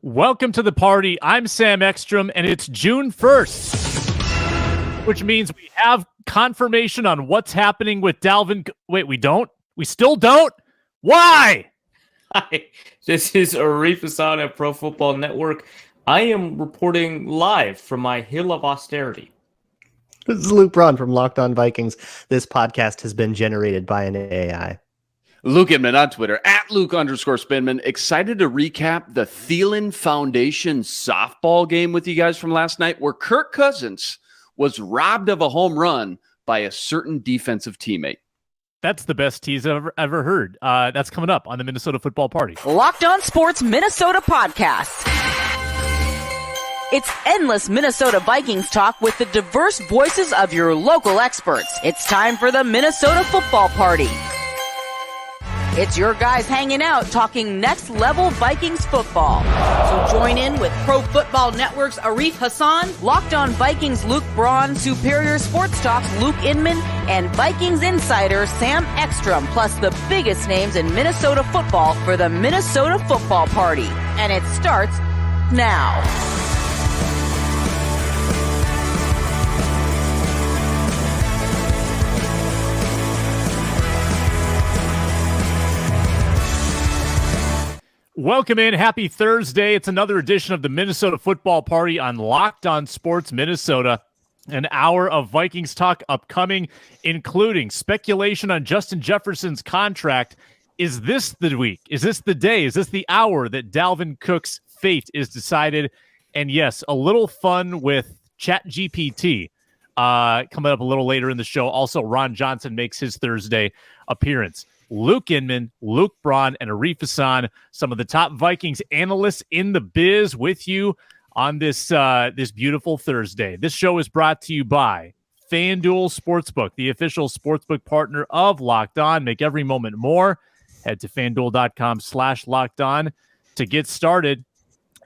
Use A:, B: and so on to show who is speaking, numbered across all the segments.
A: Welcome to the party. I'm Sam Ekstrom, and it's June 1st, which means we have confirmation on what's happening with Dalvin. Wait, we don't? We still don't? Why?
B: Hi, this is Arif Hassan at Pro Football Network. I am reporting live from my hill of austerity.
C: This is Luke Braun from Locked On Vikings. This podcast has been generated by an AI.
D: Luke Inman on Twitter, at Luke_Spinman. Excited to recap the Thielen Foundation softball game with you guys from last night, where Kirk Cousins was robbed of a home run by a certain defensive teammate.
A: That's the best tease I've ever heard. That's coming up on the Minnesota Football Party.
E: Locked On Sports Minnesota Podcast. It's endless Minnesota Vikings talk with the diverse voices of your local experts. It's time for the Minnesota Football Party. It's your guys hanging out talking next level Vikings football. So join in with Pro Football Network's Arif Hassan, Locked On Vikings Luke Braun, Superior Sports Talk's Luke Inman, and Vikings insider Sam Ekstrom, plus the biggest names in Minnesota football for the Minnesota Football Party. And it starts now.
A: Welcome in. Happy Thursday. It's another edition of the Minnesota Football Party on Locked On Sports Minnesota. An hour of Vikings talk upcoming, including speculation on Justin Jefferson's contract. Is this the week? Is this the day? Is this the hour that Dalvin Cook's fate is decided? And yes, a little fun with ChatGPT coming up a little later in the show. Also, Ron Johnson makes his Thursday appearance. Luke Inman, Luke Braun, and Arif Hassan, some of the top Vikings analysts in the biz with you on this beautiful Thursday. This show is brought to you by FanDuel Sportsbook, the official sportsbook partner of Locked On. Make every moment more. Head to FanDuel.com/LockedOn to get started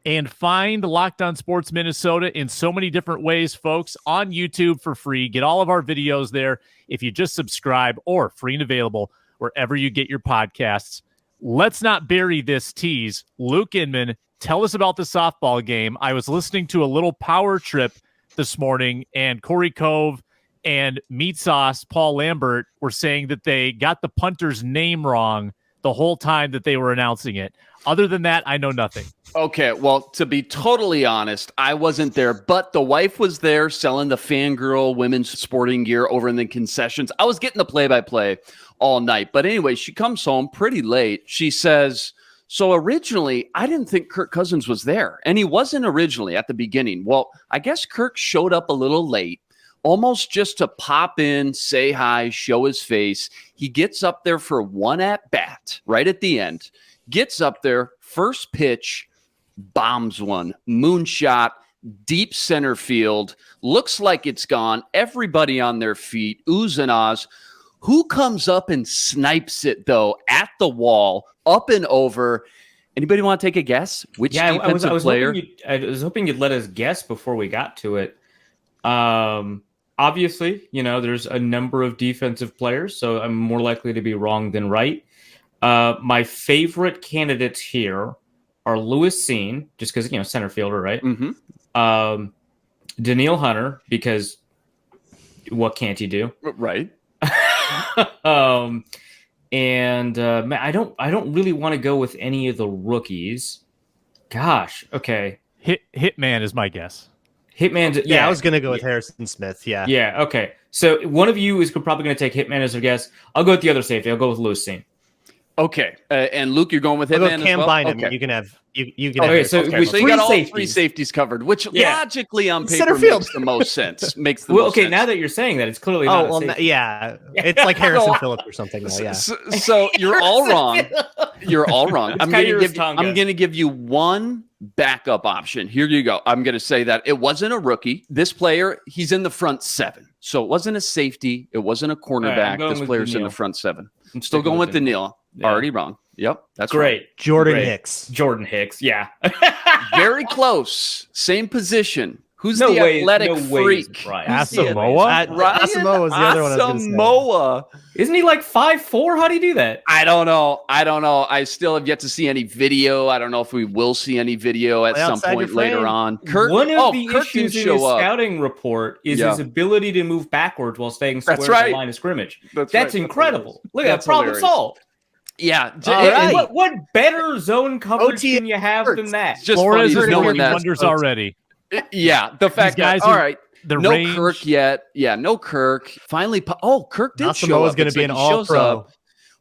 A: and find Locked On Sports Minnesota in so many different ways, folks, on YouTube for free. Get all of our videos there if you just subscribe, or free and available wherever you get your podcasts. Let's not bury this tease. Luke Inman, tell us about the softball game. I was listening to a little power trip this morning, and Corey Cove and Meat Sauce Paul Lambert were saying that they got the punter's name wrong the whole time that they were announcing it. Other than that, I know nothing.
D: Okay, well, to be totally honest, I wasn't there, but the wife was there selling the Fangirl women's sporting gear over in the concessions. I was getting the play-by-play all night. But anyway, she comes home pretty late. She says, so originally, I didn't think Kirk Cousins was there. And he wasn't originally at the beginning. Well, I guess Kirk showed up a little late, almost just to pop in, say hi, show his face. He gets up there for one at-bat right at the end. Gets up there, first pitch, bombs one, moonshot, deep center field. Looks like it's gone. Everybody on their feet, oohs and ahs. Who comes up and snipes it, though, at the wall, up and over? Anybody want to take a guess? Which defensive player?
B: I was hoping you'd let us guess before we got to it. Obviously, there's a number of defensive players, so I'm more likely to be wrong than right. My favorite candidates here are Lewis Seen, just because, center fielder, right?
D: Mm-hmm.
B: Daniil Hunter, because what can't you do?
D: Right.
B: Man, I don't really want to go with any of the rookies. Gosh, okay.
A: Hitman is my guess.
B: Hitman's
C: yeah. I was gonna go with Harrison Smith. Yeah.
B: Okay. So one of you is probably gonna take Hitman as a guess. I'll go with the other safety. I'll go with Lewis Seen.
D: Okay, and Luke, you're going with Hitman
C: Cam
D: as well?
C: Bynum.
D: Okay.
C: You can have
D: So you got all three safeties covered, which logically on paper makes the most sense. Makes the most sense.
B: Now that you're saying that, it's clearly not a safety.
C: It's like Harrison Phillips or something.
D: So you're all wrong. You're all wrong. I'm going to give you one backup option. Here you go. I'm going to say that it wasn't a rookie. This player, he's in the front seven. So it wasn't a safety. It wasn't a cornerback. This player's in the front seven. I'm still going with Daniil. Yeah. Already wrong. Yep, that's
B: great.
D: Right.
C: Jordan Hicks.
B: Yeah.
D: Very close. Same position. Who's
B: No
D: the
B: way-
D: athletic
B: no way
D: freak?
B: it's Brian.
D: Who's the-
A: Asamoah?
D: Ryan
C: Asamoah was the other one I was gonna say.
D: Asamoah.
B: Isn't he like 5'4"? How do you do that?
D: I don't know. I still have yet to see any video. I don't know if we will see any video at
C: Play
D: some
C: outside
D: point
C: your
D: later
C: frame.
D: on. Kirk,
B: One of the
D: Kirk
B: issues
D: didn't
B: in his
D: show up.
B: scouting report is
D: Yeah.
B: his ability to move backwards while staying square
D: That's
B: at
D: right.
B: the line of scrimmage.
D: That's
B: That's
D: right.
B: incredible. Look at that,
D: That's
B: problem
D: hilarious.
B: solved.
D: Yeah.
C: All
D: and-
C: right.
B: What better zone coverage
C: OTA
B: can you have than that?
D: It's just
A: Flores
D: funny
A: is
D: to know
A: working
D: that.
A: wonders already.
D: Yeah, the fact
A: guys
D: that all
A: are-
D: right,
A: The
D: no
A: range,
D: Kirk yet. Yeah, no Kirk. Finally, Kirk did show
C: Asamoah's
D: up.
C: going to
D: It's
C: be
D: like
C: an
D: he shows
C: all-pro.
D: up.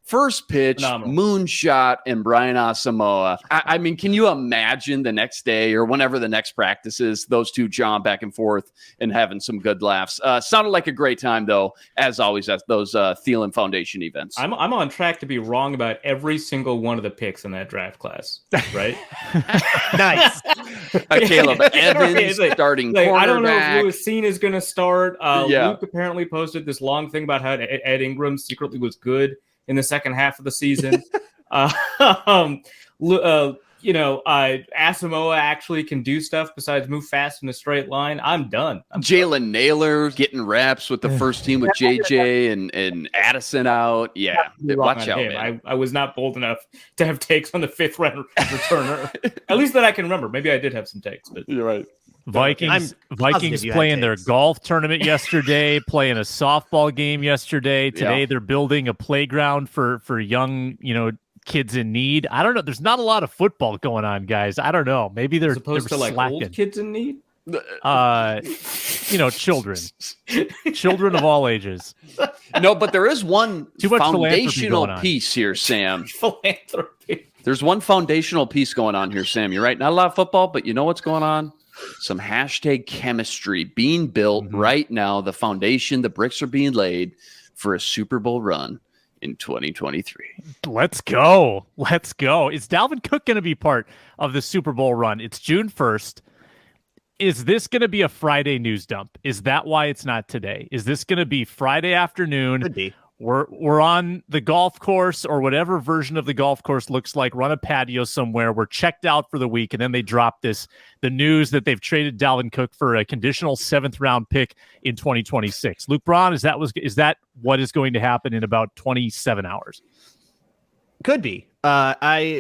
D: First pitch,
B: Phenomenal.
D: moonshot, and Brian Asamoah. I mean, can you imagine the next day or whenever the next practice is, those two jawing back and forth and having some good laughs? Sounded like a great time, though, as always, at those Thielen Foundation events.
B: I'm on track to be wrong about every single one of the picks in that draft class, right?
C: Nice.
D: Caleb
B: Right,
D: Evans,
B: it's like-
D: starting
B: Like, I don't know if
D: cornerback.
B: Lewis Cine is going to start.
D: Yeah.
B: Luke apparently posted this long thing about how Ed Ingram secretly was good in the second half of the season. Asamoah actually can do stuff besides move fast in a straight line. I'm done.
D: Jalen Naylor getting reps with the first team with JJ and Addison out. Yeah, watch out, man.
B: I was not bold enough to have takes on the fifth round returner. At least that I can remember. Maybe I did have some takes, but
D: You're right.
A: Vikings
C: you had
A: playing their
C: takes.
A: golf tournament yesterday, playing a softball game yesterday. Today they're building a playground for young, kids in need. I don't know. There's not a lot of football going on, guys. I don't know. Maybe they're
B: as opposed to like
A: slacking.
B: old kids in need.
A: Children of all ages.
D: No, but there is one
A: Too much philanthropy
D: foundational
A: going on.
D: piece here, Sam.
B: Philanthropy.
D: There's one foundational piece going on here, Sam. You're right. Not a lot of football, but you know what's going on? Some hashtag chemistry being built right now. The foundation, the bricks are being laid for a Super Bowl run in 2023.
A: Let's go. Let's go. Is Dalvin Cook going to be part of the Super Bowl run? It's June 1st. Is this going to be a Friday news dump? Is that why it's not today? Is this going to be Friday afternoon?
C: Could be.
A: We're on the golf course or whatever version of the golf course looks like. We're on a patio somewhere. We're checked out for the week, and then they drop the news that they've traded Dalvin Cook for a conditional 7th round pick in 2026. Luke Braun, is that what is going to happen in about 27 hours?
C: Could be. So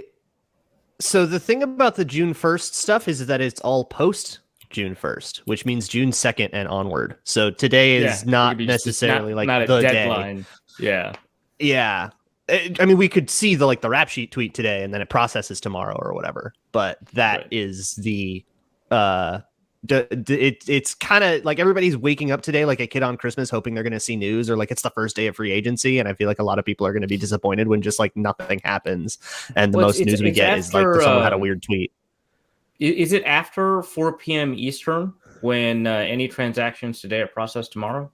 C: the thing about the June 1st stuff is that it's all post June 1st, which means June 2nd and onward. So today is not necessarily
B: not a
C: the
B: deadline.
C: day.
B: Yeah.
C: Yeah. I mean, we could see the rap sheet tweet today and then it processes tomorrow or whatever. But that is the it's kind of like everybody's waking up today like a kid on Christmas hoping they're going to see news, or like it's the first day of free agency, and I feel like a lot of people are going to be disappointed when just like nothing happens and the most news we get is like someone had a weird tweet.
B: Is it after 4 p.m. Eastern when any transactions today are processed tomorrow?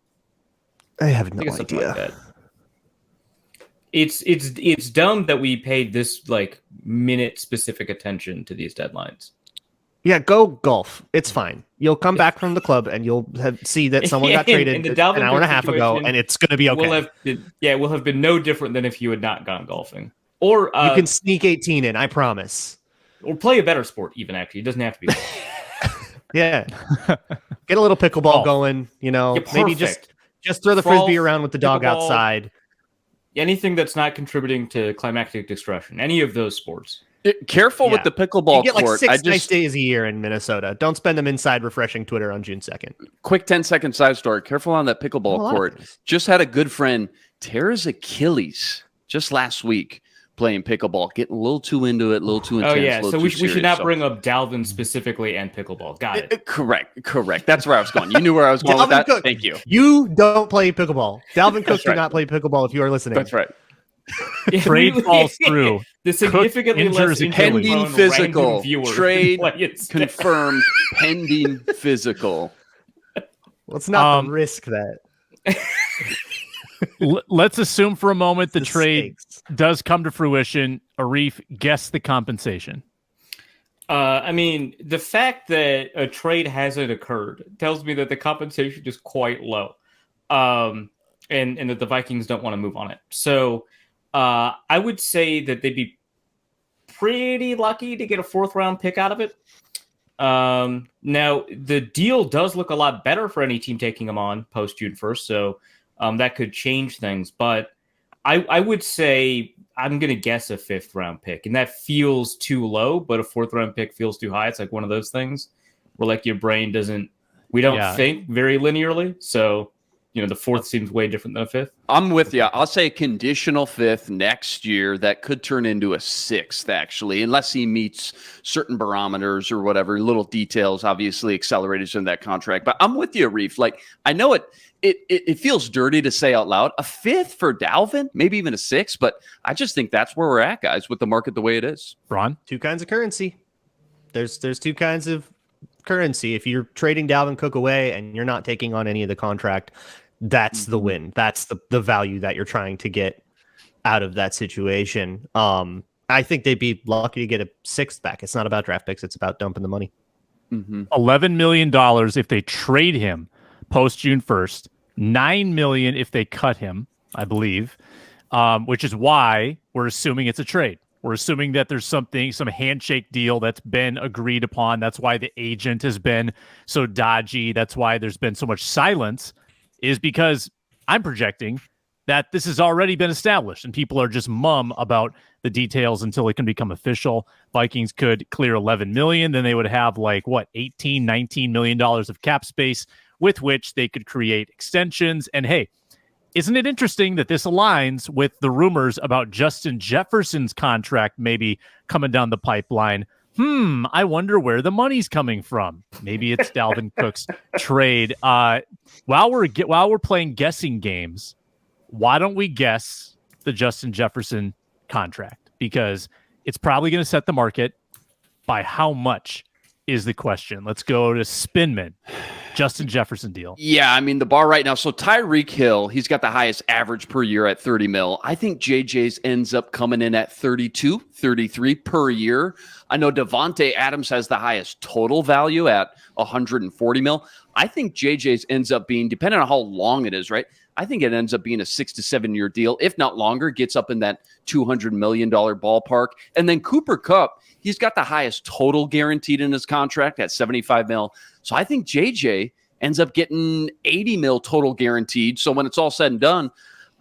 C: I have no
B: I think it's something
C: idea.
B: like that. It's dumb that we paid this like minute specific attention to these deadlines.
C: Yeah, go golf. It's fine. You'll come back from the club and you'll see that someone got traded an hour and a half ago, and it's going to be okay.
B: Will have been no different than if you had not gone golfing. Or
C: you can sneak 18 in, I promise.
B: Or play a better sport, even actually. It doesn't have to be golf.
C: Yeah. Get a little pickleball going, maybe just throw the frisbee around with the dog
B: pickleball,
C: outside.
B: Anything that's not contributing to climactic destruction. Any of those sports.
D: Careful with the pickleball
C: You get like
D: court.
C: 6 nice days a year in Minnesota. Don't spend them inside refreshing Twitter on June 2nd.
D: Quick 10-second side story. Careful on that pickleball court. Just had a good friend tear his Achilles just last week playing pickleball. Getting a little too into it, a little too intense.
B: Oh, yeah. So we should not bring
D: up
B: up Dalvin specifically and pickleball. Got it.
D: Correct. That's where I was going. You knew where I was going with that.
C: Cook,
D: Thank you.
C: You don't play pickleball. Dalvin Cook did not play pickleball if you are listening.
D: That's right.
A: Trade falls through.
B: The significantly less
D: pending physical. Trade confirmed. Pending physical.
C: Let's not risk that.
A: Let's assume for a moment the trade does come to fruition. Arif, guess the compensation.
B: I mean, the fact that a trade hasn't occurred tells me that the compensation is quite low, and that the Vikings don't want to move on it. So I would say that they'd be pretty lucky to get a 4th round pick out of it. Now, the deal does look a lot better for any team taking him on post June 1st, so that could change things. But I would say I'm going to guess a 5th round pick, and that feels too low, but a 4th round pick feels too high. It's like one of those things where like your brain we don't think very linearly. So, the 4th seems way different than a 5th.
D: I'm with you. I'll say a conditional 5th next year that could turn into a 6th, actually, unless he meets certain barometers or whatever, little details, obviously accelerated in that contract. But I'm with you, Reef. Like, I know it feels dirty to say out loud, a 5th for Dalvin, maybe even a 6th, but I just think that's where we're at, guys, with the market the way it is.
A: Ron?
C: 2 kinds of currency. There's 2 kinds of currency. If you're trading Dalvin Cook away and you're not taking on any of the contract, that's the win. That's the value that you're trying to get out of that situation. I think they'd be lucky to get a 6th back. It's not about draft picks. It's about dumping the money.
A: $11 million if they trade him post June 1st, $9 million if they cut him, I believe, which is why we're assuming it's a trade. We're assuming that there's some handshake deal that's been agreed upon. That's why the agent has been so dodgy. That's why there's been so much silence, is because I'm projecting that this has already been established and people are just mum about the details until it can become official. Vikings could clear 11 million. Then they would have $18-19 million of cap space with which they could create extensions. And hey, isn't it interesting that this aligns with the rumors about Justin Jefferson's contract maybe coming down the pipeline? I wonder where the money's coming from. Maybe it's Dalvin Cook's trade. While we're playing guessing games, why don't we guess the Justin Jefferson contract? Because it's probably going to set the market. By how much is the question. Let's go to Spinman. Justin Jefferson deal.
D: Yeah, I mean, the bar right now. So Tyreek Hill, he's got the highest average per year at 30 mil. I think JJ's ends up coming in at 32, 33 per year. I know Devontae Adams has the highest total value at 140 mil. I think JJ's ends up being, depending on how long it is, right? I think it ends up being a 6 to 7 year deal, if not longer, gets up in that $200 million ballpark. And then Cooper Kupp, he's got the highest total guaranteed in his contract at 75 mil. So I think JJ ends up getting 80 mil total guaranteed. So when it's all said and done,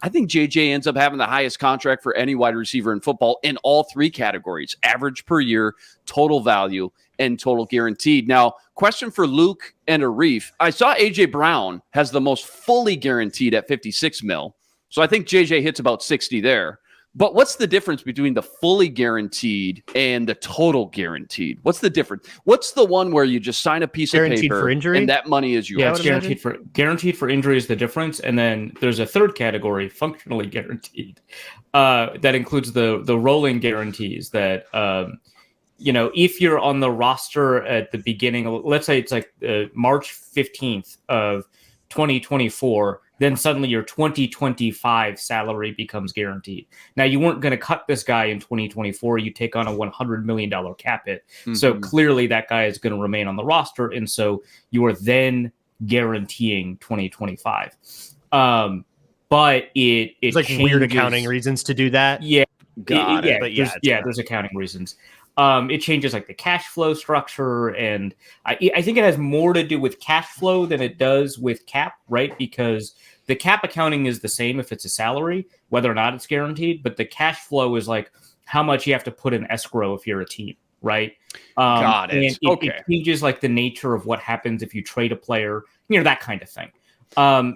D: I think JJ ends up having the highest contract for any wide receiver in football in all 3 categories: average per year, total value, and total guaranteed. Now, question for Luke and Arif. I saw AJ Brown has the most fully guaranteed at 56 mil. So I think JJ hits about 60 there. But what's the difference between the fully guaranteed and the total guaranteed? What's the difference? What's the one where you just sign a piece of paper
C: for injury?
D: And that money is yours?
B: Yeah, it's guaranteed for injury is the difference. And then there's a third category, functionally guaranteed. That includes the rolling guarantees that, if you're on the roster at the beginning, let's say it's like March 15th of 2024, then suddenly your 2025 salary becomes guaranteed. Now, you weren't going to cut this guy in 2024. You take on a $100 million cap hit. Mm-hmm. So clearly that guy is going to remain on the roster. And so you are then guaranteeing 2025. But it's
C: like changes. Weird accounting reasons to do that.
B: Yeah.
C: Got it.
B: But there's accounting reasons. It changes like the cash flow structure, and I think it has more to do with cash flow than it does with cap, right? Because the cap accounting is the same if it's a salary, whether or not it's guaranteed, but the cash flow is like how much you have to put in escrow if you're a team, right?
D: Got it.
B: And
D: okay.
B: It changes like the nature of what happens if you trade a player, that kind of thing.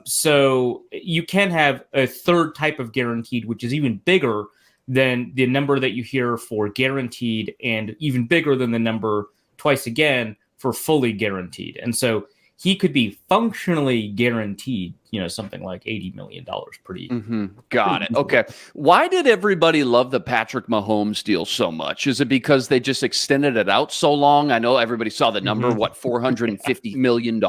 B: So you can have a third type of guaranteed, which is even bigger than the number that you hear for guaranteed, and even bigger than the number twice again for fully guaranteed. And so he could be functionally guaranteed, something like $80 million. Pretty.
D: Mm-hmm. Got it. Okay. Why did everybody love the Patrick Mahomes deal so much? Is it because they just extended it out so long? I know everybody saw the number, $450 million,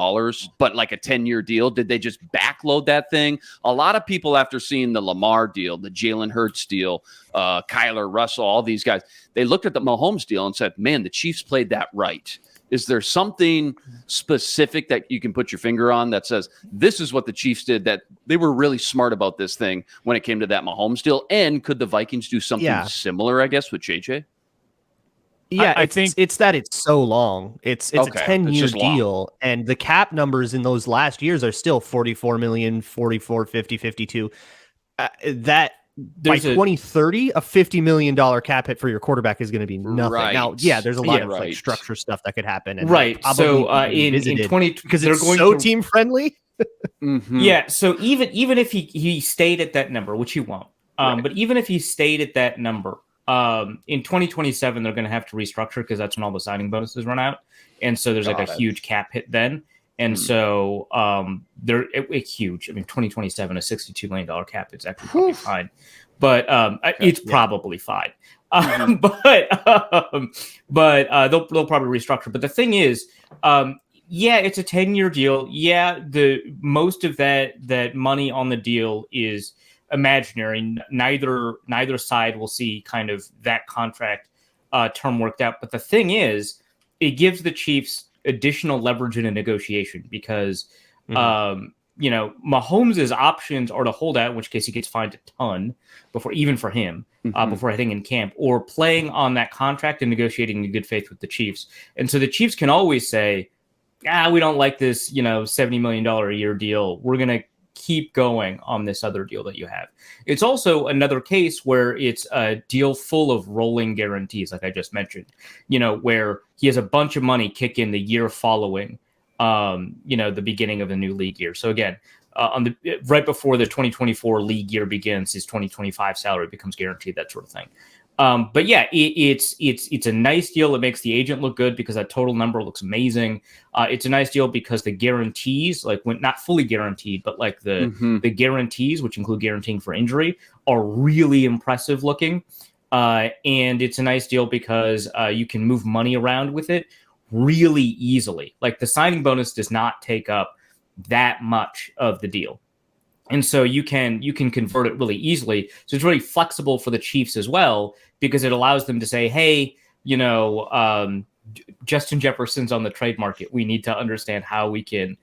D: but like a 10-year deal. Did they just backload that thing? A lot of people, after seeing the Lamar deal, the Jalen Hurts deal, Kyler Russell, all these guys, they looked at the Mahomes deal and said, man, the Chiefs played that right. Is there something specific that you can put your finger on that says this is what the Chiefs did, that they were really smart about this thing when it came to that Mahomes deal? And could the Vikings do something similar, I guess, with JJ?
C: Yeah,
A: I think
C: it's that it's so long. It's a
D: Okay,
C: 10-year
D: it's just long.
C: deal, and the cap numbers in those last years are still 44 million, 44, 50, 52. That by 2030, a $50 million cap hit for your quarterback is going to be nothing.
D: Right.
C: Now, yeah, there's a lot of like
D: right.
C: structure stuff that could happen, and
B: Right.
C: that'll
B: So
C: probably be
B: in 20,
C: because
B: they're
C: it's
B: going
C: so
B: to
C: team friendly.
D: Mhm.
B: Yeah, so even if he stayed at that number, which he won't,
D: Right.
B: but even if he stayed at that number, in 2027 they're going to have to restructure because that's when all the signing bonuses run out, and so there's like a huge cap hit then, and so they're huge. I mean, 2027 a $62 million cap is actually probably fine, but it's probably fine. But they'll probably restructure. But the thing is, yeah, it's a 10-year deal. Yeah, the most of that money on the deal is imaginary. Neither side will see kind of that contract term worked out. But the thing is, it gives the Chiefs additional leverage in a negotiation because Mahomes' options are to hold out, in which case he gets fined a ton before hitting in camp, or playing on that contract and negotiating in good faith with the Chiefs. And so the Chiefs can always say, we don't like this, $70 million a year deal. We're going to keep going on this other deal that you have. It's also another case where it's a deal full of rolling guarantees, like I just mentioned, where he has a bunch of money kick in the year following, the beginning of the new league year. So again, right before the 2024 league year begins, his 2025 salary becomes guaranteed, that sort of thing. But yeah, it's a nice deal. It makes the agent look good because that total number looks amazing. It's a nice deal because the guarantees, like when not fully guaranteed, but like the guarantees, which include guaranteeing for injury, are really impressive looking. And it's a nice deal because you can move money around with it really easily. Like the signing bonus does not take up that much of the deal. And so you can convert it really easily. So it's really flexible for the Chiefs as well, because it allows them to say, hey, Justin Jefferson's on the trade market. We need to understand how we can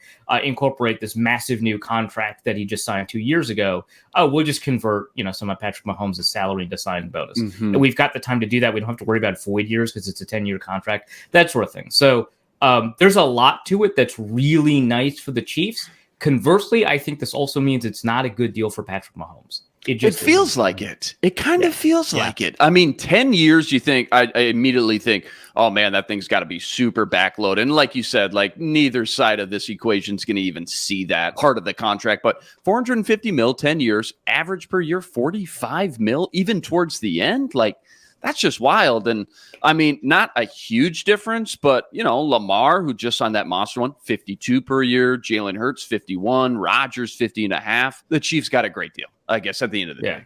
B: incorporate this massive new contract that he just signed 2 years ago. Oh, we'll just convert, some of Patrick Mahomes' salary to signing bonus. And we've got the time to do that. We don't have to worry about void years because it's a 10-year contract, that sort of thing. So there's a lot to it that's really nice for the Chiefs. Conversely, I think this also means it's not a good deal for Patrick Mahomes. It
D: feels like it. It kind of feels like it. I mean, 10 years, I immediately think, oh man, that thing's got to be super backloaded. And like you said, like neither side of this equation is going to even see that part of the contract. But 450 mil, 10 years, average per year, 45 mil, even towards the end. Like, that's just wild. And I mean, not a huge difference, but Lamar, who just signed that monster one, 52 per year, Jalen Hurts, 51, Rodgers, 50 and a half. The Chiefs got a great deal, I guess, at the end of the day.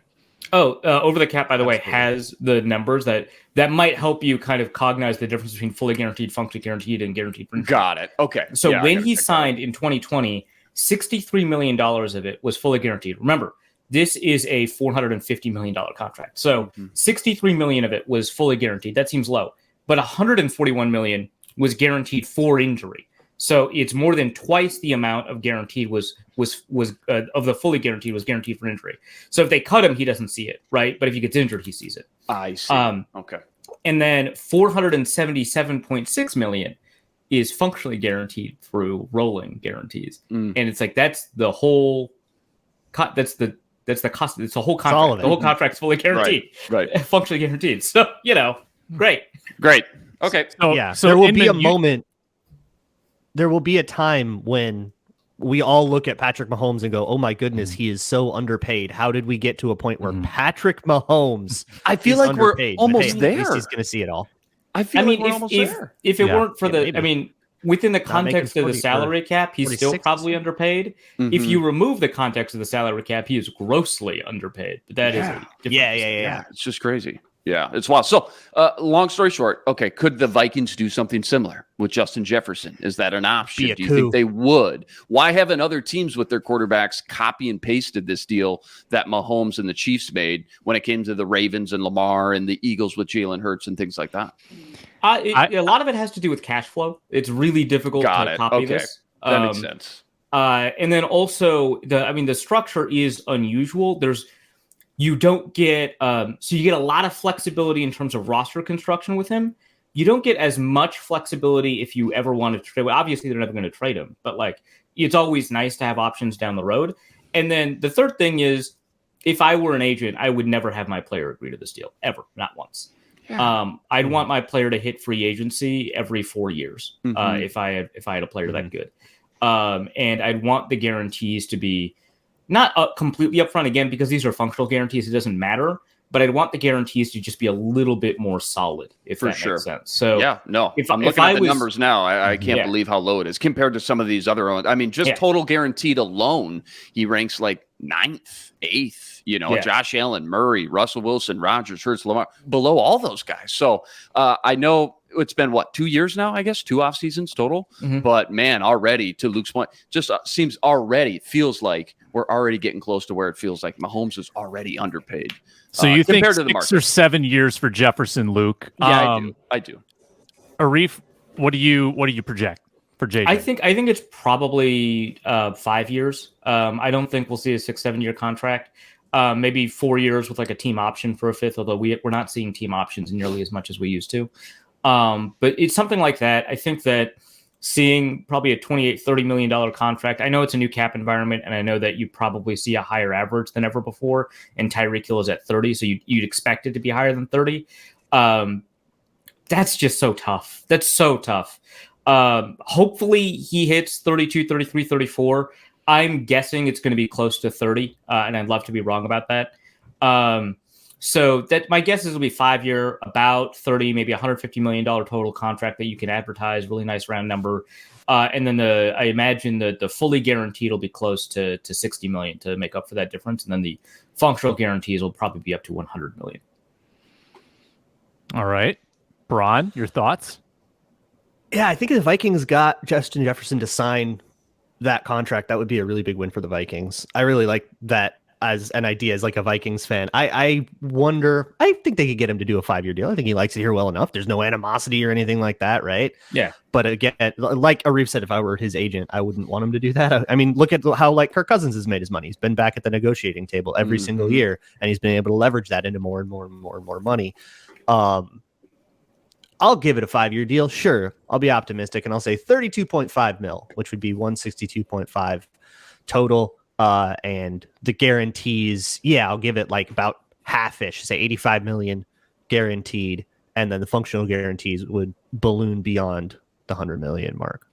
B: Over the cap, by the way, has the numbers that might help you kind of cognize the difference between fully guaranteed, functionally guaranteed, and guaranteed.
D: Got it. Okay.
B: So when he signed in 2020, $63 million of it was fully guaranteed. Remember, this is a $450 million contract. So 63 million of it was fully guaranteed. That seems low, but 141 million was guaranteed for injury. So it's more than twice the amount of guaranteed was of the fully guaranteed was guaranteed for injury. So if they cut him, he doesn't see it, right? But if he gets injured, he sees it.
D: I see. Okay.
B: And then 477.6 million is functionally guaranteed through rolling guarantees. And it's like that's the whole that's the cost. It's a whole contract. The whole contract's fully guaranteed,
D: right?
B: Functionally guaranteed. So great.
D: Okay.
C: So there will be a moment. There will be a time when we all look at Patrick Mahomes and go, "Oh my goodness, he is so underpaid. How did we get to a point where Patrick Mahomes?
D: I feel like
C: underpaid?
D: We're almost there.
C: At least he's going to see it all.
B: We're almost there. If it weren't for within the context of the salary cap, he's still probably underpaid. If you remove the context of the salary cap, he is grossly underpaid. But that is a difference.
D: It's just crazy. Yeah, it's wild. So, long story short, okay, could the Vikings do something similar with Justin Jefferson? Is that an option? Do you think they would? Why haven't other teams with their quarterbacks copy and pasted this deal that Mahomes and the Chiefs made when it came to the Ravens and Lamar and the Eagles with Jalen Hurts and things like that?
B: A lot of it has to do with cash flow. It's really difficult to copy this.
D: That makes sense.
B: And then also, the structure is unusual. You don't get so you get a lot of flexibility in terms of roster construction with him, you don't get as much flexibility if you ever want to trade. Well, obviously, they're never going to trade him, but like it's always nice to have options down the road. And then the third thing is, if I were an agent, I would never have my player agree to this deal ever, not once. Yeah. I'd want my player to hit free agency every 4 years if I had a player that good. And I'd want the guarantees to be not completely upfront again, because these are functional guarantees. It doesn't matter, but I'd want the guarantees to just be a little bit more solid, if that makes sense. So
D: yeah, no, I'm looking at the numbers now. I can't believe how low it is compared to some of these other ones. I mean, just total guaranteed alone, he ranks like 9th, 8th, Josh Allen, Murray, Russell Wilson, Rodgers, Hurts, Lamar, below all those guys. So I know it's been 2 years now, I guess, 2 off seasons total. But man, already, to Luke's point, just feels like we're already getting close to where it feels like Mahomes is already underpaid.
A: So you think 6 or 7 years for Jefferson, Luke?
D: Yeah, I do.
A: Arif, what do you project for JJ?
B: I think it's probably 5 years. I don't think we'll see a 6-7 year contract. Maybe 4 years with like a team option for a fifth, although we're not seeing team options nearly as much as we used to. But it's something like that. I think that seeing probably a $28-30 million contract. I know it's a new cap environment, and I know that you probably see a higher average than ever before, and Tyreek Hill is at 30, so you'd expect it to be higher than 30. That's just so tough. That's so tough. Hopefully he hits 32, 33, 34. I'm guessing it's going to be close to 30, and I'd love to be wrong about that. So that my guess is it'll be 5 year, about 30, maybe $150 million total contract that you can advertise. Really nice round number. And then I imagine the fully guaranteed will be close to 60 million to make up for that difference. And then the functional guarantees will probably be up to 100 million.
A: All right. Braun, your thoughts?
C: Yeah, I think if the Vikings got Justin Jefferson to sign that contract, that would be a really big win for the Vikings. I really like that as an idea as like a Vikings fan. I wonder, I think they could get him to do a 5 year deal. I think he likes it here well enough. There's no animosity or anything like that, right?
B: Yeah.
C: But again, like Arif said, if I were his agent, I wouldn't want him to do that. I mean, look at how like Kirk Cousins has made his money. He's been back at the negotiating table every single year, and he's been able to leverage that into more and more and more and more money. I'll give it a 5 year deal. Sure. I'll be optimistic and I'll say 32.5 mil, which would be 162.5 total. And the guarantees, I'll give it like about half-ish, say 85 million guaranteed. And then the functional guarantees would balloon beyond the 100 million mark.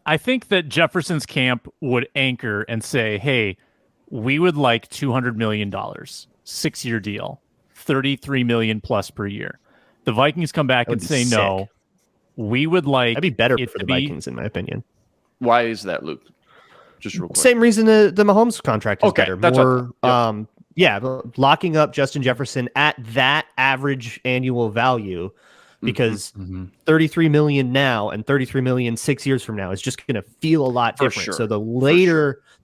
A: I think that Jefferson's camp would anchor and say, hey, we would like $200 million, 6 year deal, 33 million plus per year. The Vikings come back and say, no, we would like.
C: That'd be better for the Vikings, in my opinion.
D: Why is that, Luke? Just real quick.
C: Same reason the Mahomes contract is better.
D: That's
C: more, locking up Justin Jefferson at that average annual value, because 33 million now and 33 million 6 years from now is just going to feel a lot different. Sure. So the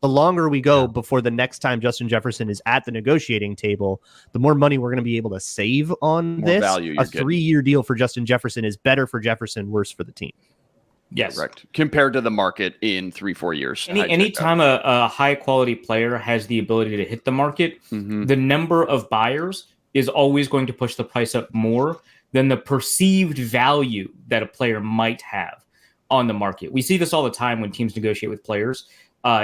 C: longer we go before the next time Justin Jefferson is at the negotiating table, the more money we're going to be able to save on more this. A 3 year deal for Justin Jefferson is better for Jefferson, worse for the team.
B: Yes.
D: Correct. Compared to the market in 3-4 years.
B: Anytime a high quality player has the ability to hit the market, the number of buyers is always going to push the price up more than the perceived value that a player might have on the market. We see this all the time when teams negotiate with players.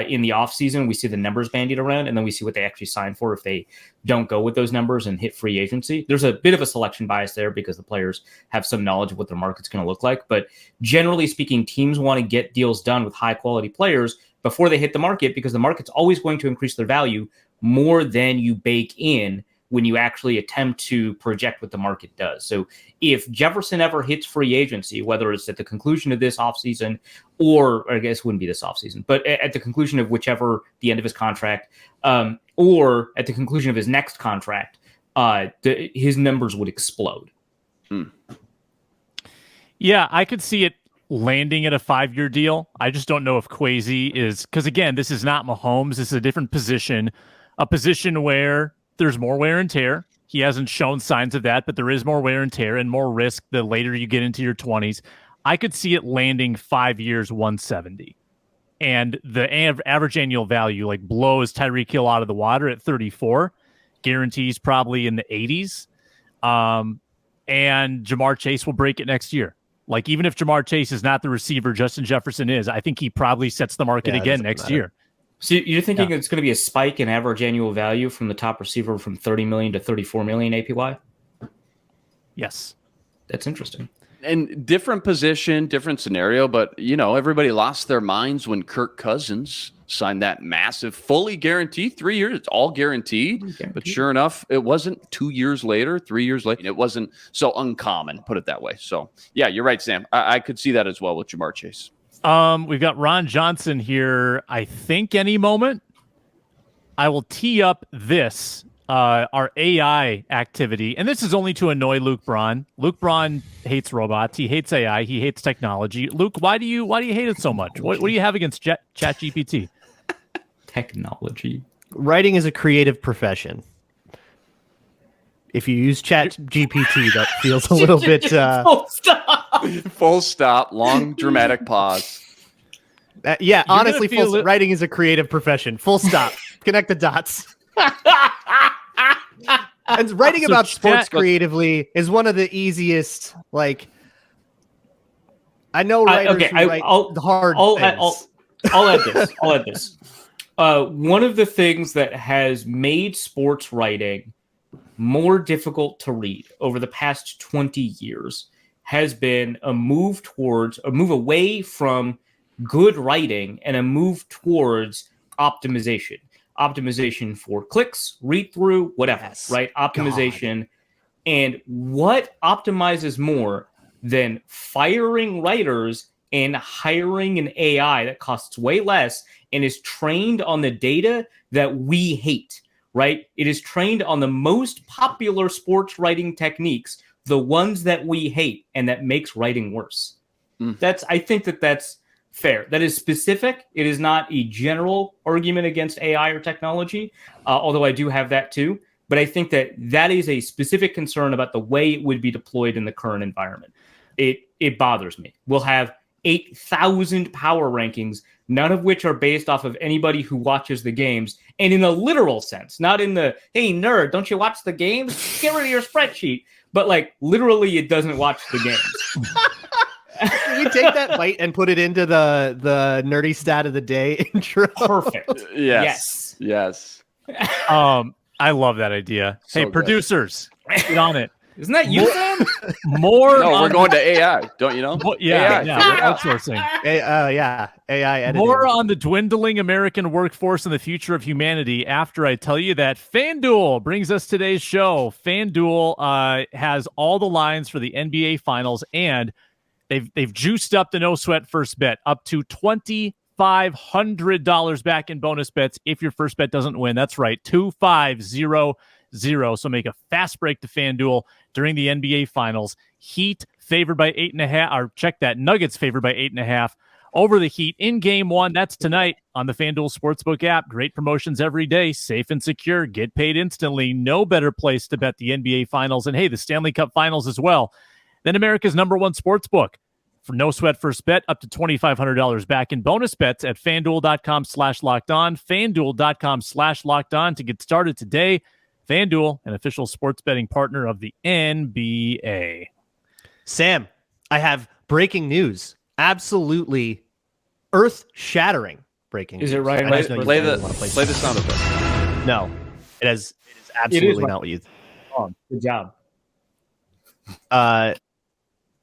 B: In the offseason, we see the numbers bandied around, and then we see what they actually sign for if they don't go with those numbers and hit free agency. There's a bit of a selection bias there because the players have some knowledge of what their market's going to look like. But generally speaking, teams want to get deals done with high-quality players before they hit the market, because the market's always going to increase their value more than you bake in when you actually attempt to project what the market does. So if Jefferson ever hits free agency, whether it's at the conclusion of this offseason, or I guess it wouldn't be this offseason, but at the conclusion of whichever, the end of his contract, or at the conclusion of his next contract, his numbers would explode.
A: Yeah, I could see it landing at a 5 year deal. I just don't know if Kwesi is, because again, this is not Mahomes. This is a different position, a position where there's more wear and tear. He hasn't shown signs of that, but there is more wear and tear and more risk the later you get into your 20s. I could see it landing 5 years, 170. And the average annual value like blows Tyreek Hill out of the water at 34. Guarantees probably in the 80s. and Jamar Chase will break it next year. Like, even if Jamar Chase is not the receiver Justin Jefferson is, I think he probably sets the market again next year.
B: So you're thinking it's going to be a spike in average annual value from the top receiver from 30 million to 34 million APY?
A: Yes.
B: That's interesting.
D: And different position, different scenario, but everybody lost their minds when Kirk Cousins signed that massive, fully guaranteed 3 years. It's all guaranteed. But sure enough, it wasn't 2 years later, 3 years later. It wasn't so uncommon, put it that way. So yeah, you're right, Sam. I could see that as well with Jamar Chase.
A: We've got Ron Johnson here. I think any moment I will tee up this. Our AI activity, and this is only to annoy Luke Braun. Luke Braun hates robots. He hates AI. He hates technology. Luke, why do you hate it so much? What do you have against ChatGPT?
B: Technology.
C: Writing is a creative profession. If you use ChatGPT, that feels a little bit.
B: Full stop.
D: Full stop. Long dramatic pause.
C: Yeah, honestly, writing is a creative profession. Full stop. Connect the dots. And writing about sports creatively is one of the easiest. Like, I know writers who write the hard things.
B: I'll add this. One of the things that has made sports writing more difficult to read over the past 20 years has been a move away from good writing and a move towards optimization. Optimization for clicks, read through, whatever, right? Optimization. God. And what optimizes more than firing writers and hiring an AI that costs way less and is trained on the data that we hate, right? It is trained on the most popular sports writing techniques, the ones that we hate, and that makes writing worse. I think that's fair. That is specific. It is not a general argument against AI or technology, although I do have that too. But I think that is a specific concern about the way it would be deployed in the current environment. It bothers me. We'll have 8,000 power rankings, none of which are based off of anybody who watches the games, and in a literal sense, not in the, hey, nerd, don't you watch the games? Get rid of your spreadsheet. But like, literally, it doesn't watch the games.
C: Can we take that bite and put it into the nerdy stat of the day intro?
B: Perfect.
D: Yes.
A: I love that idea. So hey, producers, get on it.
B: Isn't that you, Sam?
A: No,
D: we're going to AI. Don't you know?
A: Yeah, we're outsourcing.
C: AI editing.
A: More on the dwindling American workforce and the future of humanity after I tell you that FanDuel brings us today's show. FanDuel has all the lines for the NBA Finals, and they've juiced up the no sweat first bet up to $2,500 back in bonus bets if your first bet doesn't win. That's right, 2,500. So make a fast break to FanDuel during the NBA Finals. Heat favored by 8.5, or check that, Nuggets favored by 8.5 over the Heat in Game 1. That's tonight on the FanDuel Sportsbook app. Great promotions every day, safe and secure, get paid instantly. No better place to bet the NBA Finals, and hey, the Stanley Cup Finals as well, than America's #1 sportsbook. For no sweat first bet, up to $2,500 back in bonus bets at FanDuel.com/lockedon. FanDuel.com/lockedon to get started today. FanDuel, an official sports betting partner of the NBA.
C: Sam, I have breaking news. Absolutely earth-shattering breaking news.
B: Is it right?
D: Play the sound effect.
C: No, it is absolutely not what you think.
B: Oh, good job.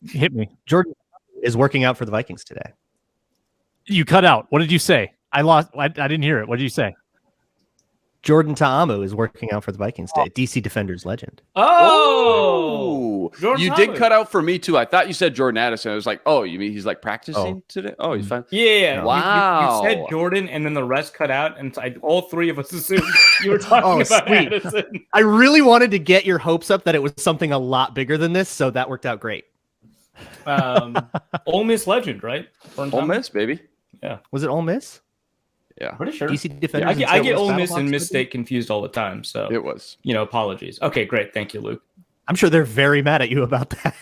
A: Hit me.
C: Jordan is working out for the Vikings today.
A: You cut out. What did you say? I didn't hear it. What did you say?
C: Jordan Ta'amu is working out for the Vikings today. DC Defenders legend.
D: Oh, you did cut out for me too. I thought you said Jordan Addison. I was like, oh, you mean he's like practicing today? Oh, he's fine.
B: Yeah.
D: Wow.
B: You said Jordan, and then the rest cut out, and all three of us assumed you were talking about
C: sweet.
B: Addison.
C: I really wanted to get your hopes up that it was something a lot bigger than this, so that worked out great.
B: Ole Miss legend, right?
D: Ole Miss, baby.
B: Yeah.
C: Was it Ole Miss?
D: Yeah,
B: pretty sure.
C: DC Defenders.
B: I get Ole Miss and Miss State confused all the time. So
D: it was.
B: Apologies. Okay, great. Thank you, Luke.
C: I'm sure they're very mad at you about that.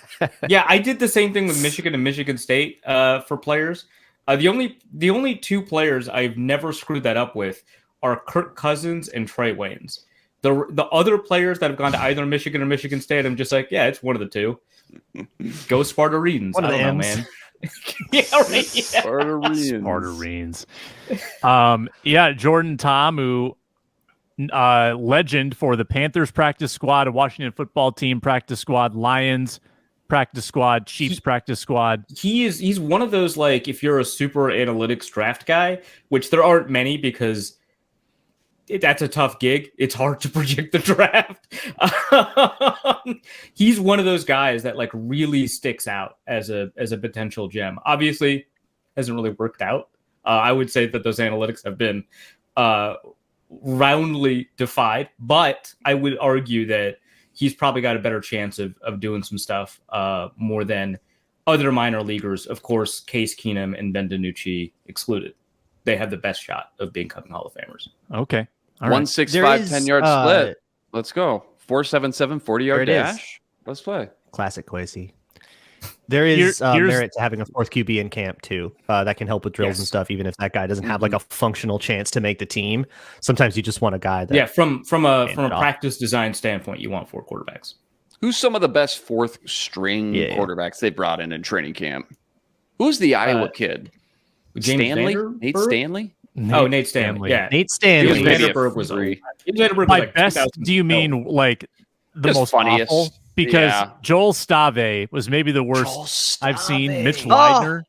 B: Yeah, I did the same thing with Michigan and Michigan State for players. The only two players I've never screwed that up with are Kirk Cousins and Trey Waynes. The other players that have gone to either Michigan or Michigan State, I'm just like, yeah, it's one of the two. Go Spartarines.
C: One of the M's.
B: Man. Yeah, right. Yeah.
A: Spartarines. Jordan Ta'amu, legend for the Panthers practice squad, Washington football team practice squad, Lions practice squad, Chiefs practice squad.
B: He's one of those, like, if you're a super analytics draft guy, which there aren't many because that's a tough gig. It's hard to predict the draft. He's one of those guys that like really sticks out as a potential gem. Obviously, hasn't really worked out. I would say that those analytics have been roundly defied, but I would argue that he's probably got a better chance of doing some stuff more than other minor leaguers. Of course, Case Keenum and Ben DiNucci excluded. They have the best shot of becoming Hall of Famers.
A: Okay.
D: All right. 165, 10-yard split. Let's go. 4.77, 40-yard dash. Let's play.
C: Classic Kwesi. There is merit to having a fourth QB in camp too. That can help with drills and stuff, even if that guy doesn't have like a functional chance to make the team. Sometimes you just want a guy that
B: from a practice design standpoint, you want 4 quarterbacks.
D: Who's some of the best fourth string quarterbacks they brought in training camp? Who's the Iowa kid?
B: Stanley?
D: Nate Stanley?
B: Nate Stanley. Yeah.
C: Nate Stanley.
B: Vanderberg was 3.
A: By best, do you mean like the
D: just
A: most
D: funniest?
A: Awful? Because Joel Stave was maybe the worst I've seen. Mitch Leidner.